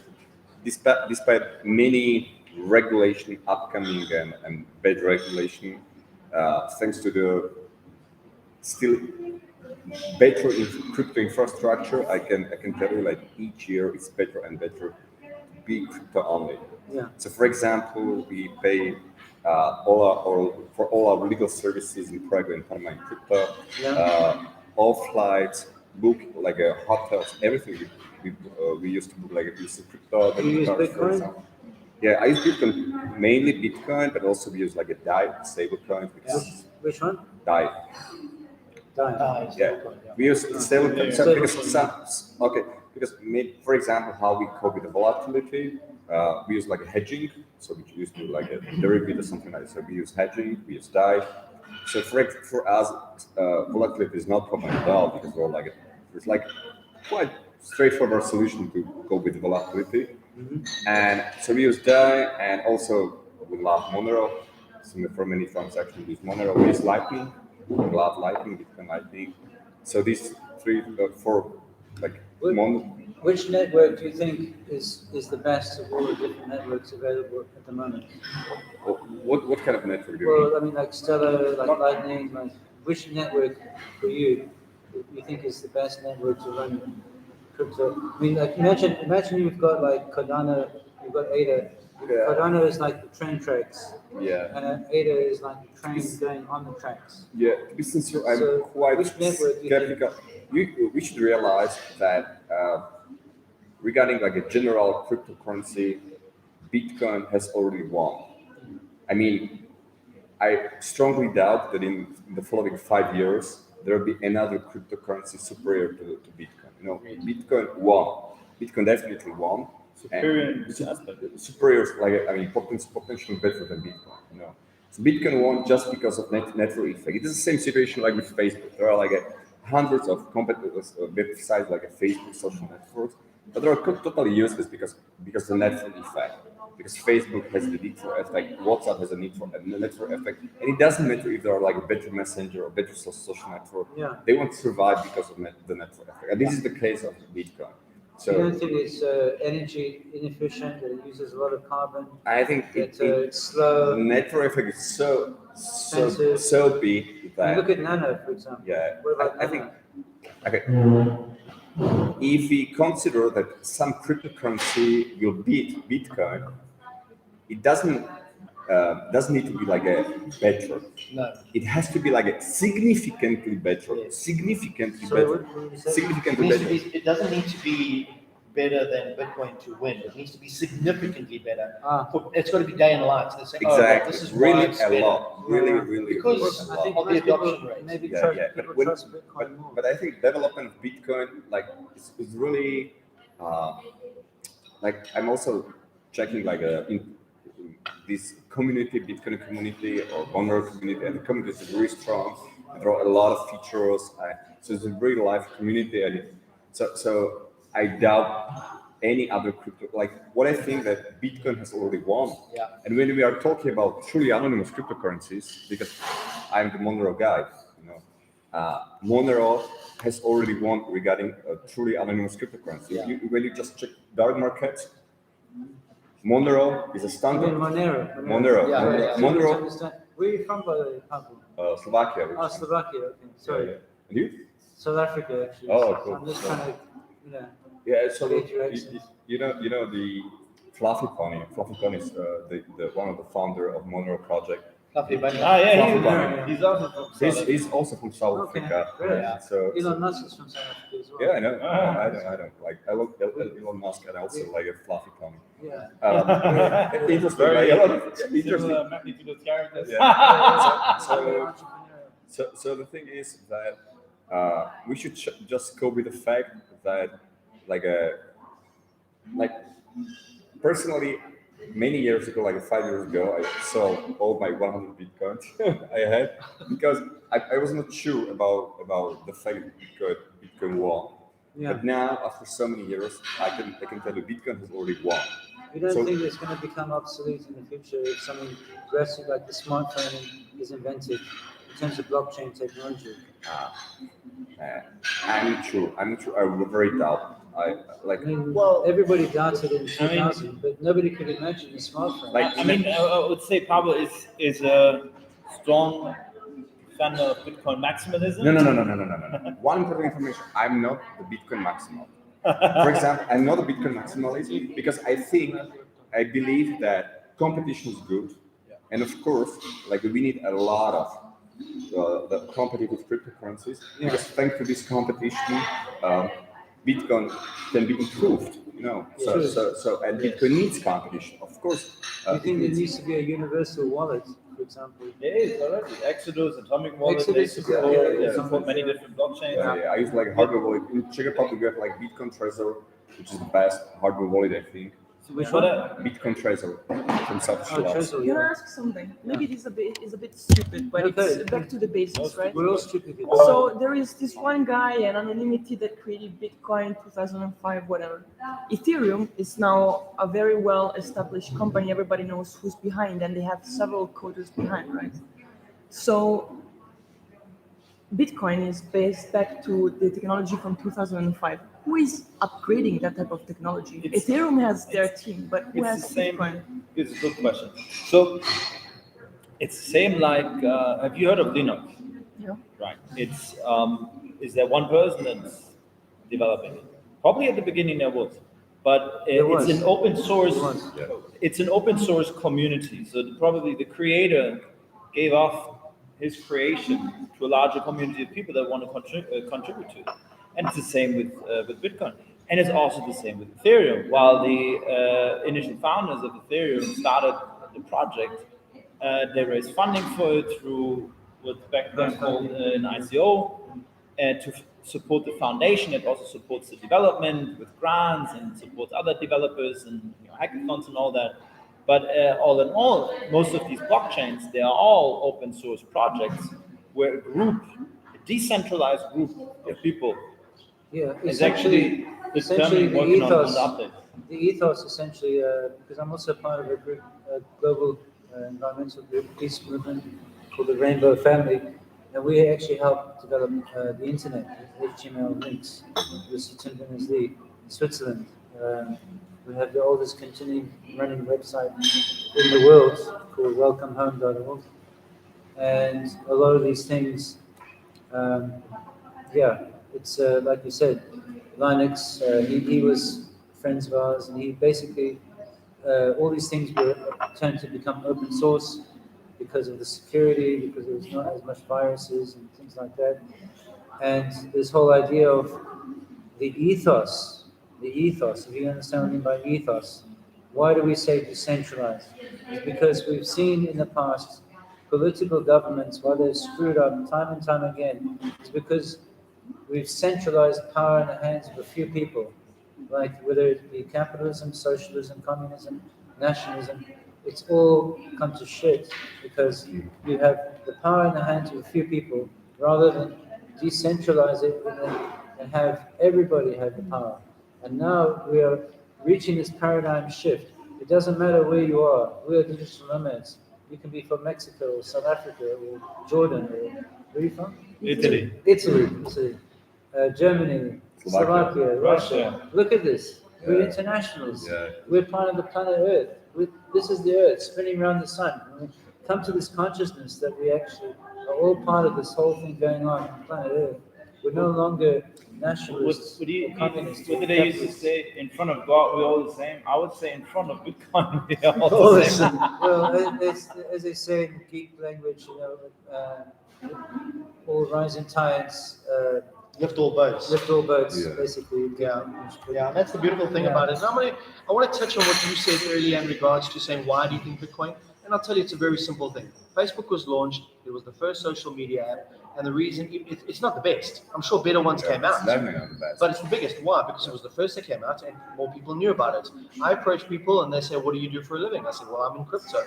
despite many regulation upcoming and bad regulation, thanks to the still better crypto infrastructure, I can tell you like each year it's better and better to be crypto only. Yeah. So for example, we pay for all our legal services in Prague and Panama in crypto. Yeah. All flights, book like hotels, everything we used to book like a piece of crypto. Do you use for Bitcoin? example. Yeah, I use Bitcoin, mainly Bitcoin, but also we use like a DAI stablecoin, which is Which one? DAI. Dime. Yeah, we use stablecoin. So because because for example, how we cope with the volatility, we use like a hedging. So we used to like a derivative or something like that. So we use hedging, we use DAI. So for us, volatility is not problem at all because it's like quite straightforward solution to go with volatility. And so we use DAI, and also we love Monero. So for many transactions, we use Monero. We use Lightning. We love Lightning, Bitcoin Lightning. So these four, like Which network do you think is the best of all the different networks available at the moment? what kind of network do you Well, I mean, like Stellar, like Lightning, like which network for you think is the best network to run crypto? I mean, like imagine you've got like Cardano, you've got ADA. Yeah. Cardano is like the train tracks, Yeah. and ADA is like the train going on the tracks. Yeah, to be sincere, I'm So, quite which network do you think? skeptical. We should realize that regarding like a general cryptocurrency, Bitcoin has already won. I mean, I strongly doubt that in the following 5 years there will be another cryptocurrency superior to Bitcoin. You know, Bitcoin won. Bitcoin definitely won. Superior And in which aspect? superior, like I mean, potentially better than Bitcoin. You know, so Bitcoin won just because of network effect. It is the same situation like with Facebook. There are like hundreds of competitors, websites like a Facebook, social networks, but they are totally useless because the network effect. Because Facebook has the network effect, WhatsApp has a network effect, and it doesn't matter if they are like a better messenger or better social network. Yeah. They won't survive because of the network effect. And this is the case of Bitcoin. You don't So think it's energy inefficient, that it uses a lot of carbon, I think that it's the slow? network effect is Expensive. so big You that look at Nano, for example. yeah, What about I Nano? think okay. If we consider that some cryptocurrency will beat Bitcoin, it doesn't need to be like a better. No. It has to be like a significantly better, Yes. significantly Sorry, better, what did you say? It significantly needs to better. be. It doesn't need to be better than Bitcoin to win. It needs to be significantly better. It's got to be day and light. So they say, oh, well, Exactly, this is why really it's a better. lot, really, Yeah. really, Because really a I lot. think of the most people adoption rate. maybe Yeah, trust, yeah, people but trust Bitcoin more. but I think development of Bitcoin like is really like I'm also checking like in this community, Bitcoin community or Monero community, and the community is very strong. There are a lot of features, so it's a very live community, and so I doubt any other crypto. Like what I think that Bitcoin has already won. Yeah. And when we are talking about truly anonymous cryptocurrencies, because I'm the Monero guy, you know, Monero has already won regarding truly anonymous cryptocurrency. Yeah. When you just check dark markets, Monero is a I mean standard. Monero. Monero. Yeah, Monero. yeah. So you Monero, understand. Where are you from, by the way, Pablo? Slovakia. Oh, Slovakia. Okay, Yeah, sorry. yeah. And you? South Africa, actually. Oh, So cool. I'm just trying to, you know. Yeah. So Gauge your accents. you know the Fluffy Pony. Fluffy Pony is the one of the founder of Monero project. Fluffy bunny. Ah, yeah, Fluffy he's, Bunny. he's also from South Africa. He's also from South Okay, Africa. great. Yeah. So Elon Musk is from South Africa as well. yeah, I know. I don't like. I love Elon Musk, and I also like a Fluffy Pony. Yeah. Interesting. Very Like, a lot of interesting. similar magnitude of characters. Yeah. Very So, entrepreneurial. so the thing is that we should just go with the fact that like personally many years ago, like 5 years ago, I sold all my 100 bitcoins I had because I was not sure about the fact that Bitcoin won. Yeah. But now, after so many years, I can tell you Bitcoin has already won. You don't So- think it's going to become obsolete in the future if something aggressive like the smartphone is invented in terms of blockchain technology? I'm not sure. I would very doubt. I mean, Well- everybody doubted in 2000, but nobody could imagine a smartphone. Like- I mean, I would say Pablo is a strong fan of Bitcoin maximalism. No. One important information: I'm not the Bitcoin maximal. For example, I'm not a Bitcoin maximalist because I believe that competition is good, and of course, like we need a lot of the competitive cryptocurrencies because thanks to this competition, Bitcoin can be improved. You know, so and Bitcoin needs competition, of course. Do you think there needs to be a universal wallet, for example? There is already Exodus, Atomic Wallet. Exodus they is- support, yeah, they yeah. support many different blockchains. Yeah, I use like hardware wallet. In Czech Republic, we have like Bitcoin Trezor, which is the best hardware wallet, I think. So which But, one? Bitcoin Trezor from South Oh, Shore. Trezor, Can I yeah. ask something? Maybe this is a bit stupid, but Okay. it's back to the basics, right? We're all stupid. So there is this one guy, an anonymity that created Bitcoin 2005, whatever. Ethereum is now a very well-established company. Everybody knows who's behind, and they have several coders behind, right? So Bitcoin is based back to the technology from 2005. Who is upgrading that type of technology? Ethereum has their team, but who It's has the same. Bitcoin? It's a good question. So it's the same like have you heard of Linux? Yeah. Right. It's is there one person that's developing it? Probably at the beginning there was, but There was. it's an open source. There was. It's an open source community. So probably the creator gave off his creation to a larger community of people that want to contribute to it. And it's the same with Bitcoin. And it's also the same with Ethereum. While the initial founders of Ethereum started the project, they raised funding for it through what's back then called an ICO, to support the foundation. It also supports the development with grants and supports other developers and hackathons and all that. But all in all, most of these blockchains, they are all open source projects where a decentralized group of people Yeah, is actually essentially determining the working on the ethos. update. The ethos, essentially, because I'm also part of a group, a global environmental group, peace movement called the Rainbow Family, and we actually help develop the internet with HTML links. This is Tim Berners-Lee in Switzerland. We have the oldest continuing running website in the world called welcomehome.org, and a lot of these things. Yeah, it's like you said, Linux. He was friends of ours, and he basically all these things were turned to become open source because of the security, because there was not as much viruses and things like that. And this whole idea of the ethos, if you understand what I mean by ethos, why do we say decentralized? It's because we've seen in the past political governments, while they've screwed up time and time again, it's because we've centralized power in the hands of a few people, like whether it be capitalism, socialism, communism, nationalism, it's all come to shit because you have the power in the hands of a few people rather than decentralize it and have everybody have the power. And now we are reaching this paradigm shift. It doesn't matter where you are, we are digital nomads. You can be from Mexico or South Africa or Jordan or where are you from? Italy, Germany, Slovakia, Russia. Look at this. We're internationals. Yeah. We're part of the planet Earth. This is the Earth spinning around the sun. We come to this consciousness that we actually are all part of this whole thing going on planet Earth. We're no longer nationalists or communists. What did they used to say? In front of God, we're all the same. I would say in front of Bitcoin, we're all All the the same. same. Well, as they say in geek language, all rising tides Lift all boats. lift all boats, Yeah. basically. Yeah, yeah, that's the beautiful thing about it. And I want to touch on what you said earlier in regards to saying, why do you think Bitcoin? And I'll tell you, it's a very simple thing. Facebook was launched, it was the first social media app, and the reason, it's not the best. I'm sure better ones came It's out. definitely not the best. But it's the biggest. Why? Because it was the first that came out and more people knew about it. I approach people and they say, what do you do for a living? I say, well, I'm in crypto.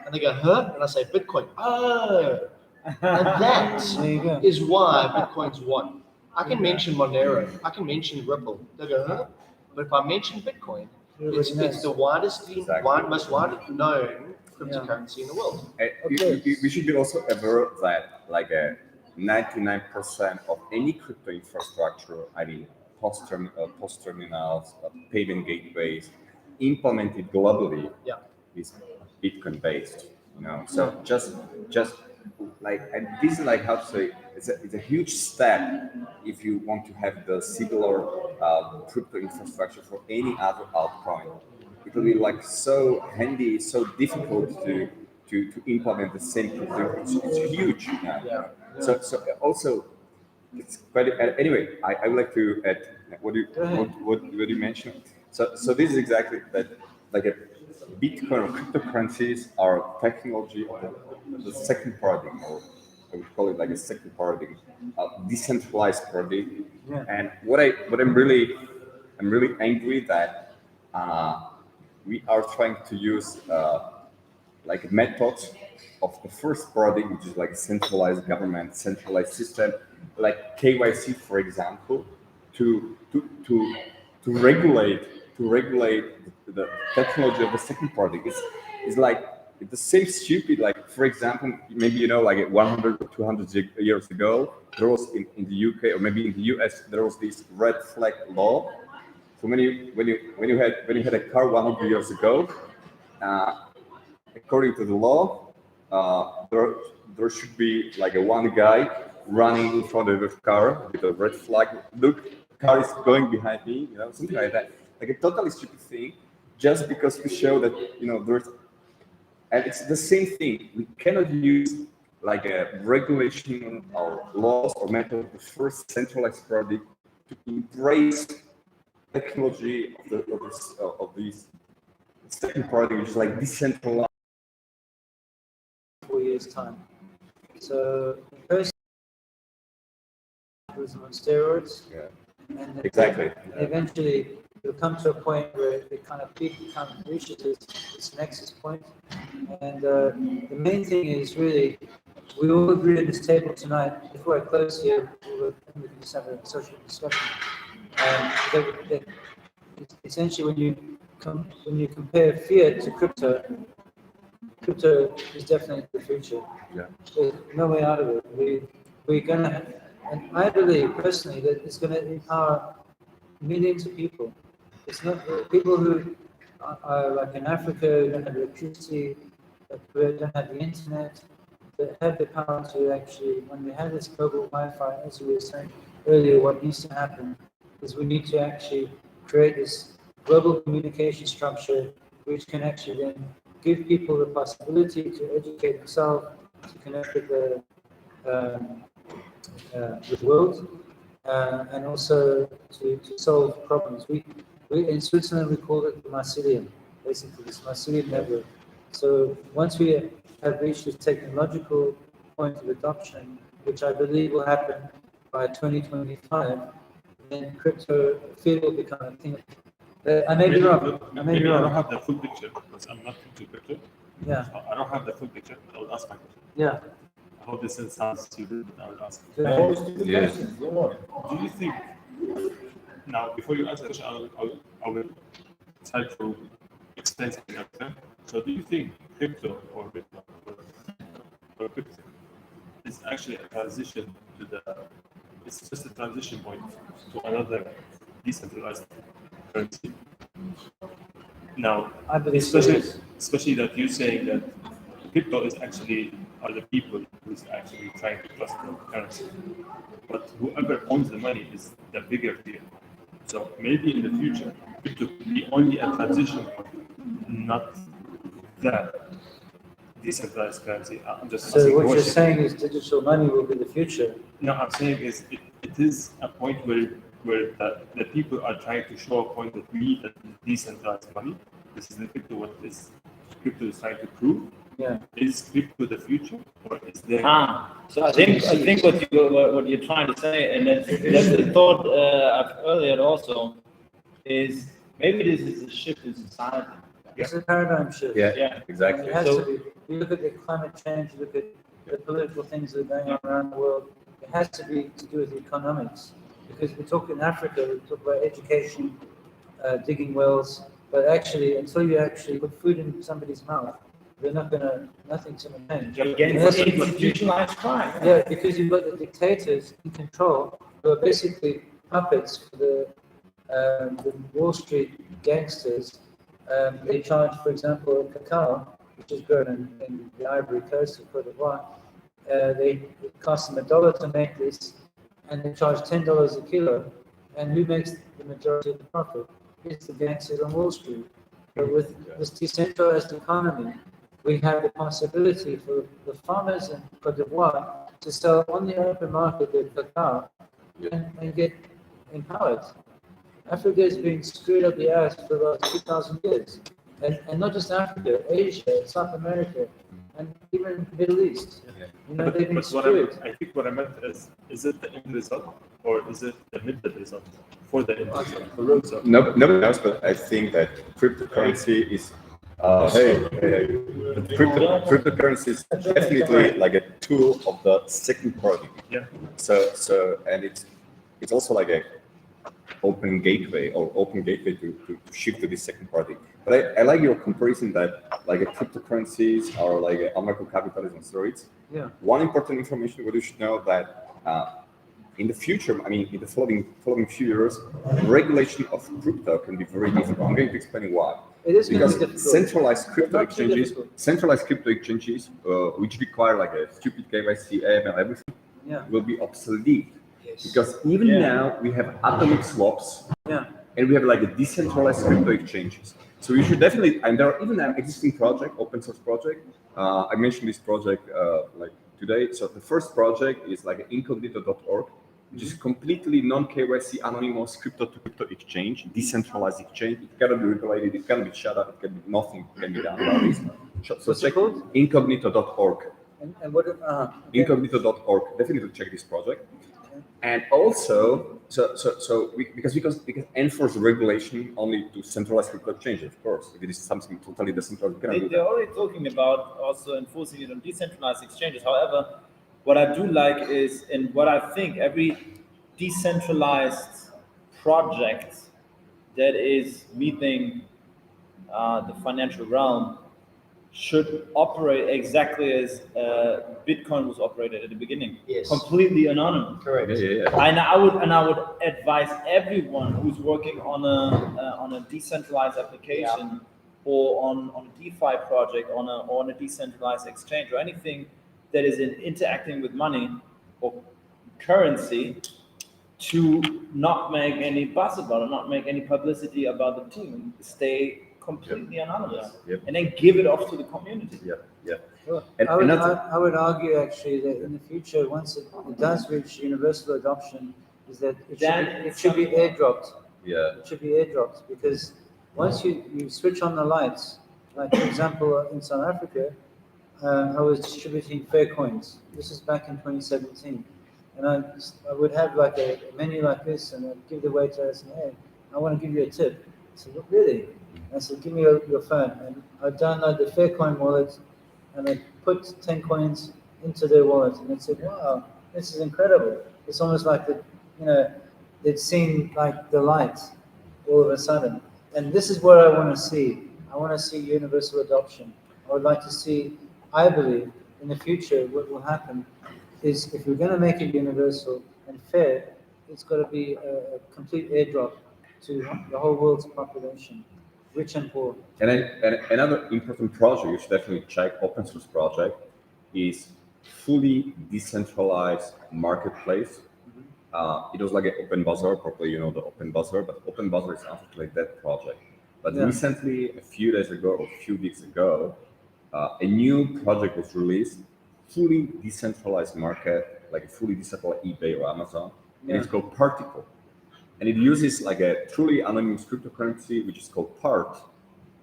And they go, huh? And I say, Bitcoin. Oh. And that There you go. is why Bitcoin's won. I can mention Monero. I can mention Ripple. They go, huh? But if I mention Bitcoin, it's the most widely known cryptocurrency in the world. We should be also aware that like 99% of any crypto infrastructure, I mean post terminals, payment gateways, implemented globally, Yeah. is Bitcoin based. So just like, and this is like, how to say, it's a huge step if you want to have the similar crypto infrastructure for any other altcoin. It will be like so handy, so difficult to implement the same crypto. It's huge. So also it's quite. Anyway, I would like to add what you mentioned. So this is exactly that, like a Bitcoin or cryptocurrencies are technology of the second paradigm, or I would call it like a second paradigm, decentralized paradigm. Yeah. And I'm really angry that we are trying to use like a method of the first paradigm, which is like a centralized government, centralized system, like KYC, for example, to regulate the technology of the second paradigm. It's like it's the same stupid. Like, for example, maybe like 100 or 200 years ago, there was in the UK or maybe in the US, there was this red flag law. So when you had a car 100 years ago, according to the law, there should be like a one guy running in front of the car with a red flag. Look, car is going behind me, something like that. Like a totally stupid thing, just because to show that there's. And it's the same thing. We cannot use like a regulation or laws or method of the first centralized product to embrace technology of these second party, which is like decentralized. 4 years' time. So first was on steroids, Yeah, and then exactly. eventually it'll come to a point where it kind of peak kind of reaches its nexus point. And the main thing is really, we all agree at this table tonight. Before I close here, we can just have a social discussion. That essentially, when you compare fiat to crypto, crypto is definitely the future. Yeah. There's no way out of it. We're gonna, and I believe personally that it's gonna empower millions of people. It's not people who are like in Africa who don't have electricity, who don't have the internet, that have the power to actually, when we have this global Wi-Fi, as we were saying earlier, what needs to happen is we need to actually create this global communication structure which can actually then give people the possibility to educate themselves, to connect with the world, and also to solve problems. We in Switzerland we call it the mycelium, basically this mycelium network. So once we have reached this technological point of adoption, which I believe will happen by 2025, then crypto fiat will become a thing. I may be wrong. I may be Maybe I don't wrong. have the full picture because I'm not into crypto. Yeah, I don't have the full picture. I will ask my question. yeah. I hope this sounds stupid, but I will ask. Yes. Do you think now before you answer the question, I will try to explain something else. Okay? So do you think crypto or Bitcoin or crypto is actually a transition to the? It's just a transition point to another decentralized currency. Now, I believe so, yes. especially that you're saying that crypto is actually are the people who's actually trying to trust the currency, but whoever owns the money is the bigger deal. So maybe in the future, crypto could be only a transition point, not the decentralized currency. I'm just So asking what you're question. saying is digital money will be the future. No, I'm saying is it is a point where the people are trying to show a point that we need a decentralized money. This is the crypto what is crypto is trying to prove. Yeah. Is crypto the future or is there So I think what you're trying to say, and that's the thought of earlier also, is maybe this is a shift in society. It's a paradigm shift. Yeah, Yeah. And exactly. it has So- to be. You look at the climate change, you look at the political things that are going on around the world, it has to be to do with economics. Because we talk in Africa, we talk about education, digging wells, but actually, until you actually put food in somebody's mouth, they're not gonna, nothing's gonna change. Again, Unless it's you- institutionalized crime. Yeah, because you've got the dictators in control who are basically puppets for the Wall Street gangsters. They charge, for example, cacao, which is grown in the Ivory Coast of Cote d'Ivoire. It costs them $1 to make this, and they charge $10 a kilo. And who makes the majority of the profit? It's the gangsters on Wall Street. But with this decentralized economy, we have the possibility for the farmers in Cote d'Ivoire to sell on the open market their cacao and get empowered. Africa has been screwed up the ass for the last 2,000 years. And not just Africa, Asia, South America, and even Middle East. You know, they've been But screwed. I think what I meant is it the end result or is it the middle result for the end result? The road result? Nobody knows, but I think that cryptocurrency is cryptocurrency is definitely like a tool of the second party. Yeah. So and it's also like a open gateway to shift to this second party. But I like your comparison that like a cryptocurrencies are like a anarcho-capitalism steroids. Yeah. One important information what you should know that in the future, I mean, in the following few years, regulation of crypto can be very difficult. I'm going to explain why. It is going to Because be difficult. centralized crypto exchanges, which require like a stupid KYC, AML, everything, Yeah. will be obsolete. Because even now we have atomic swaps, Yeah. and we have like a decentralized crypto exchanges. So you should definitely, and there are even an existing project, open source project. I mentioned this project like today. So the first project is like incognito.org. which is completely non-KYC, anonymous, crypto-to-crypto exchange, decentralized exchange. It cannot be regulated, it cannot be shut up, it can be nothing can be done about this. So What's it check called? incognito.org. And what? Okay. Incognito.org. Definitely check this project. And also, because enforce regulation only to centralized crypto exchanges, of course. If it is something totally decentralized, we cannot do They're that. already talking about also enforcing it on decentralized exchanges. However, what I do like is, and what I think every decentralized project that is meeting the financial realm should operate exactly as Bitcoin was operated at the beginning. Yes. Completely anonymous. Correct. Yeah. And I would advise everyone who's working on a decentralized application or on a DeFi project on a decentralized exchange or anything that is interacting with money or currency to not make any buzz about it, not make any publicity about the team, stay completely anonymous, Yep. and then give it off to the community. Yeah. Well, And I would, another- I would argue actually that in the future, once it does reach universal adoption, is that it should be airdropped. Yeah. It should be airdropped because once you switch on the lights, like for example in South Africa, I was distributing fair coins. This is back in 2017, and I would have like a menu like this, and I'd give the waiter, I said, "Hey, I want to give you a tip." I said, "What, really?" I said, "Give me your phone," and I'd download the Faircoin wallet, and I'd put 10 coins into their wallet, and they'd say, "Wow, this is incredible." It's almost like they'd seen like the light all of a sudden. And this is what I want to see. I want to see universal adoption. I would like to see, I believe, in the future, what will happen is if we're going to make it universal and fair, it's got to be a complete airdrop to the whole world's population, rich and poor. And another important project you should definitely check, open source project, is fully decentralized marketplace. It was like an open bazaar, probably you know the open bazaar, but open bazaar is unfortunately that project. But Yeah. recently, a few days ago or a few weeks ago, a new project was released, fully decentralized market, like a fully decentralized eBay or Amazon, and it's Yeah. called Particle. And it uses like a truly anonymous cryptocurrency, which is called PART.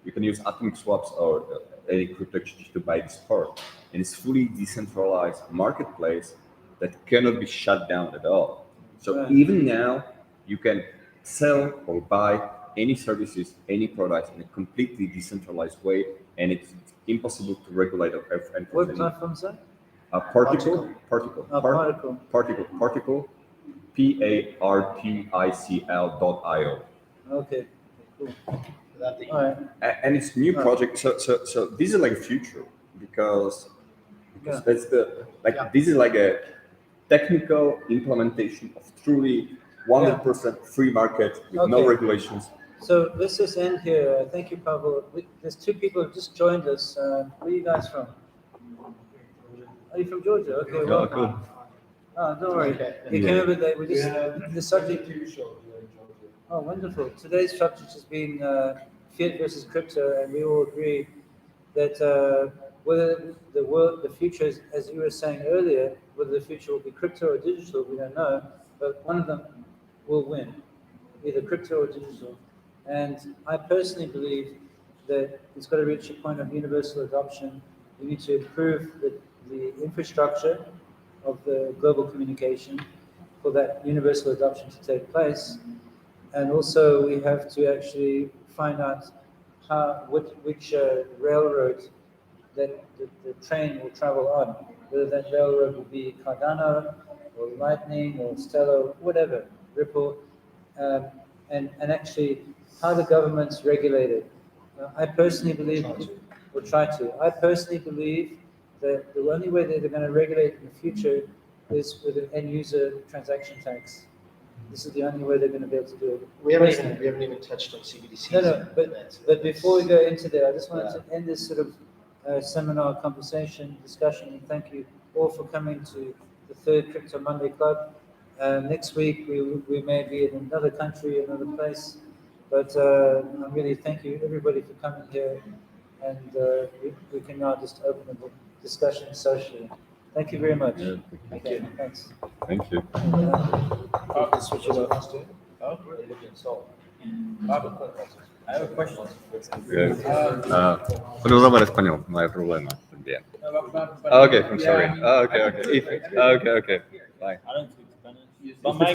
You can use atomic swaps or any crypto exchange to buy this part. And it's fully decentralized marketplace that cannot be shut down at all. So Right. even now, you can sell or buy any services, any products in a completely decentralized way, and it's impossible to regulate or enforce What any. platform's that? Particle, particle, PARTICL.io. Okay, cool. Without the All right. And it's new project. So this is like future because Yeah. that's the Yeah. this is like a technical implementation of truly 100% free market with no Okay. regulations. So let's just end here. Thank you, Pavel. There's two people who just joined us. Where are you guys from? Are you from Georgia? Okay, Yeah, welcome. cool. Oh, don't worry. Okay. You came over there. We just the subject. TV show here in Georgia. Oh, wonderful. Today's subject has been fiat versus crypto, and we all agree that whether the future, as you were saying earlier, whether the future will be crypto or digital, we don't know, but one of them will win, either crypto or digital. And I personally believe that it's got to reach a point of universal adoption. We need to improve the infrastructure of the global communication for that universal adoption to take place. And also we have to actually find out which railroad that the train will travel on, whether that railroad will be Cardano or Lightning or Stellar, whatever, Ripple, and actually how the governments regulate it. I personally believe, or try to, I personally believe that the only way that they're going to regulate in the future is with an end user transaction tax. This is the only way they're going to be able to do it. We haven't even touched on CBDCs. No, but before we go into that, I just wanted to end this sort of seminar conversation, discussion, and thank you all for coming to the third Crypto Monday Club. Next week, we may be in another country, another place, but I really thank you, everybody, for coming here, and we can now just open the discussion socially. Thank you very much. Yeah, Okay, thanks. thank you. Switch it off. I have a question. Podevo usar espanhol, não é problema também. Okay, I'm sorry. Okay. Bye. I don't speak Spanish. But my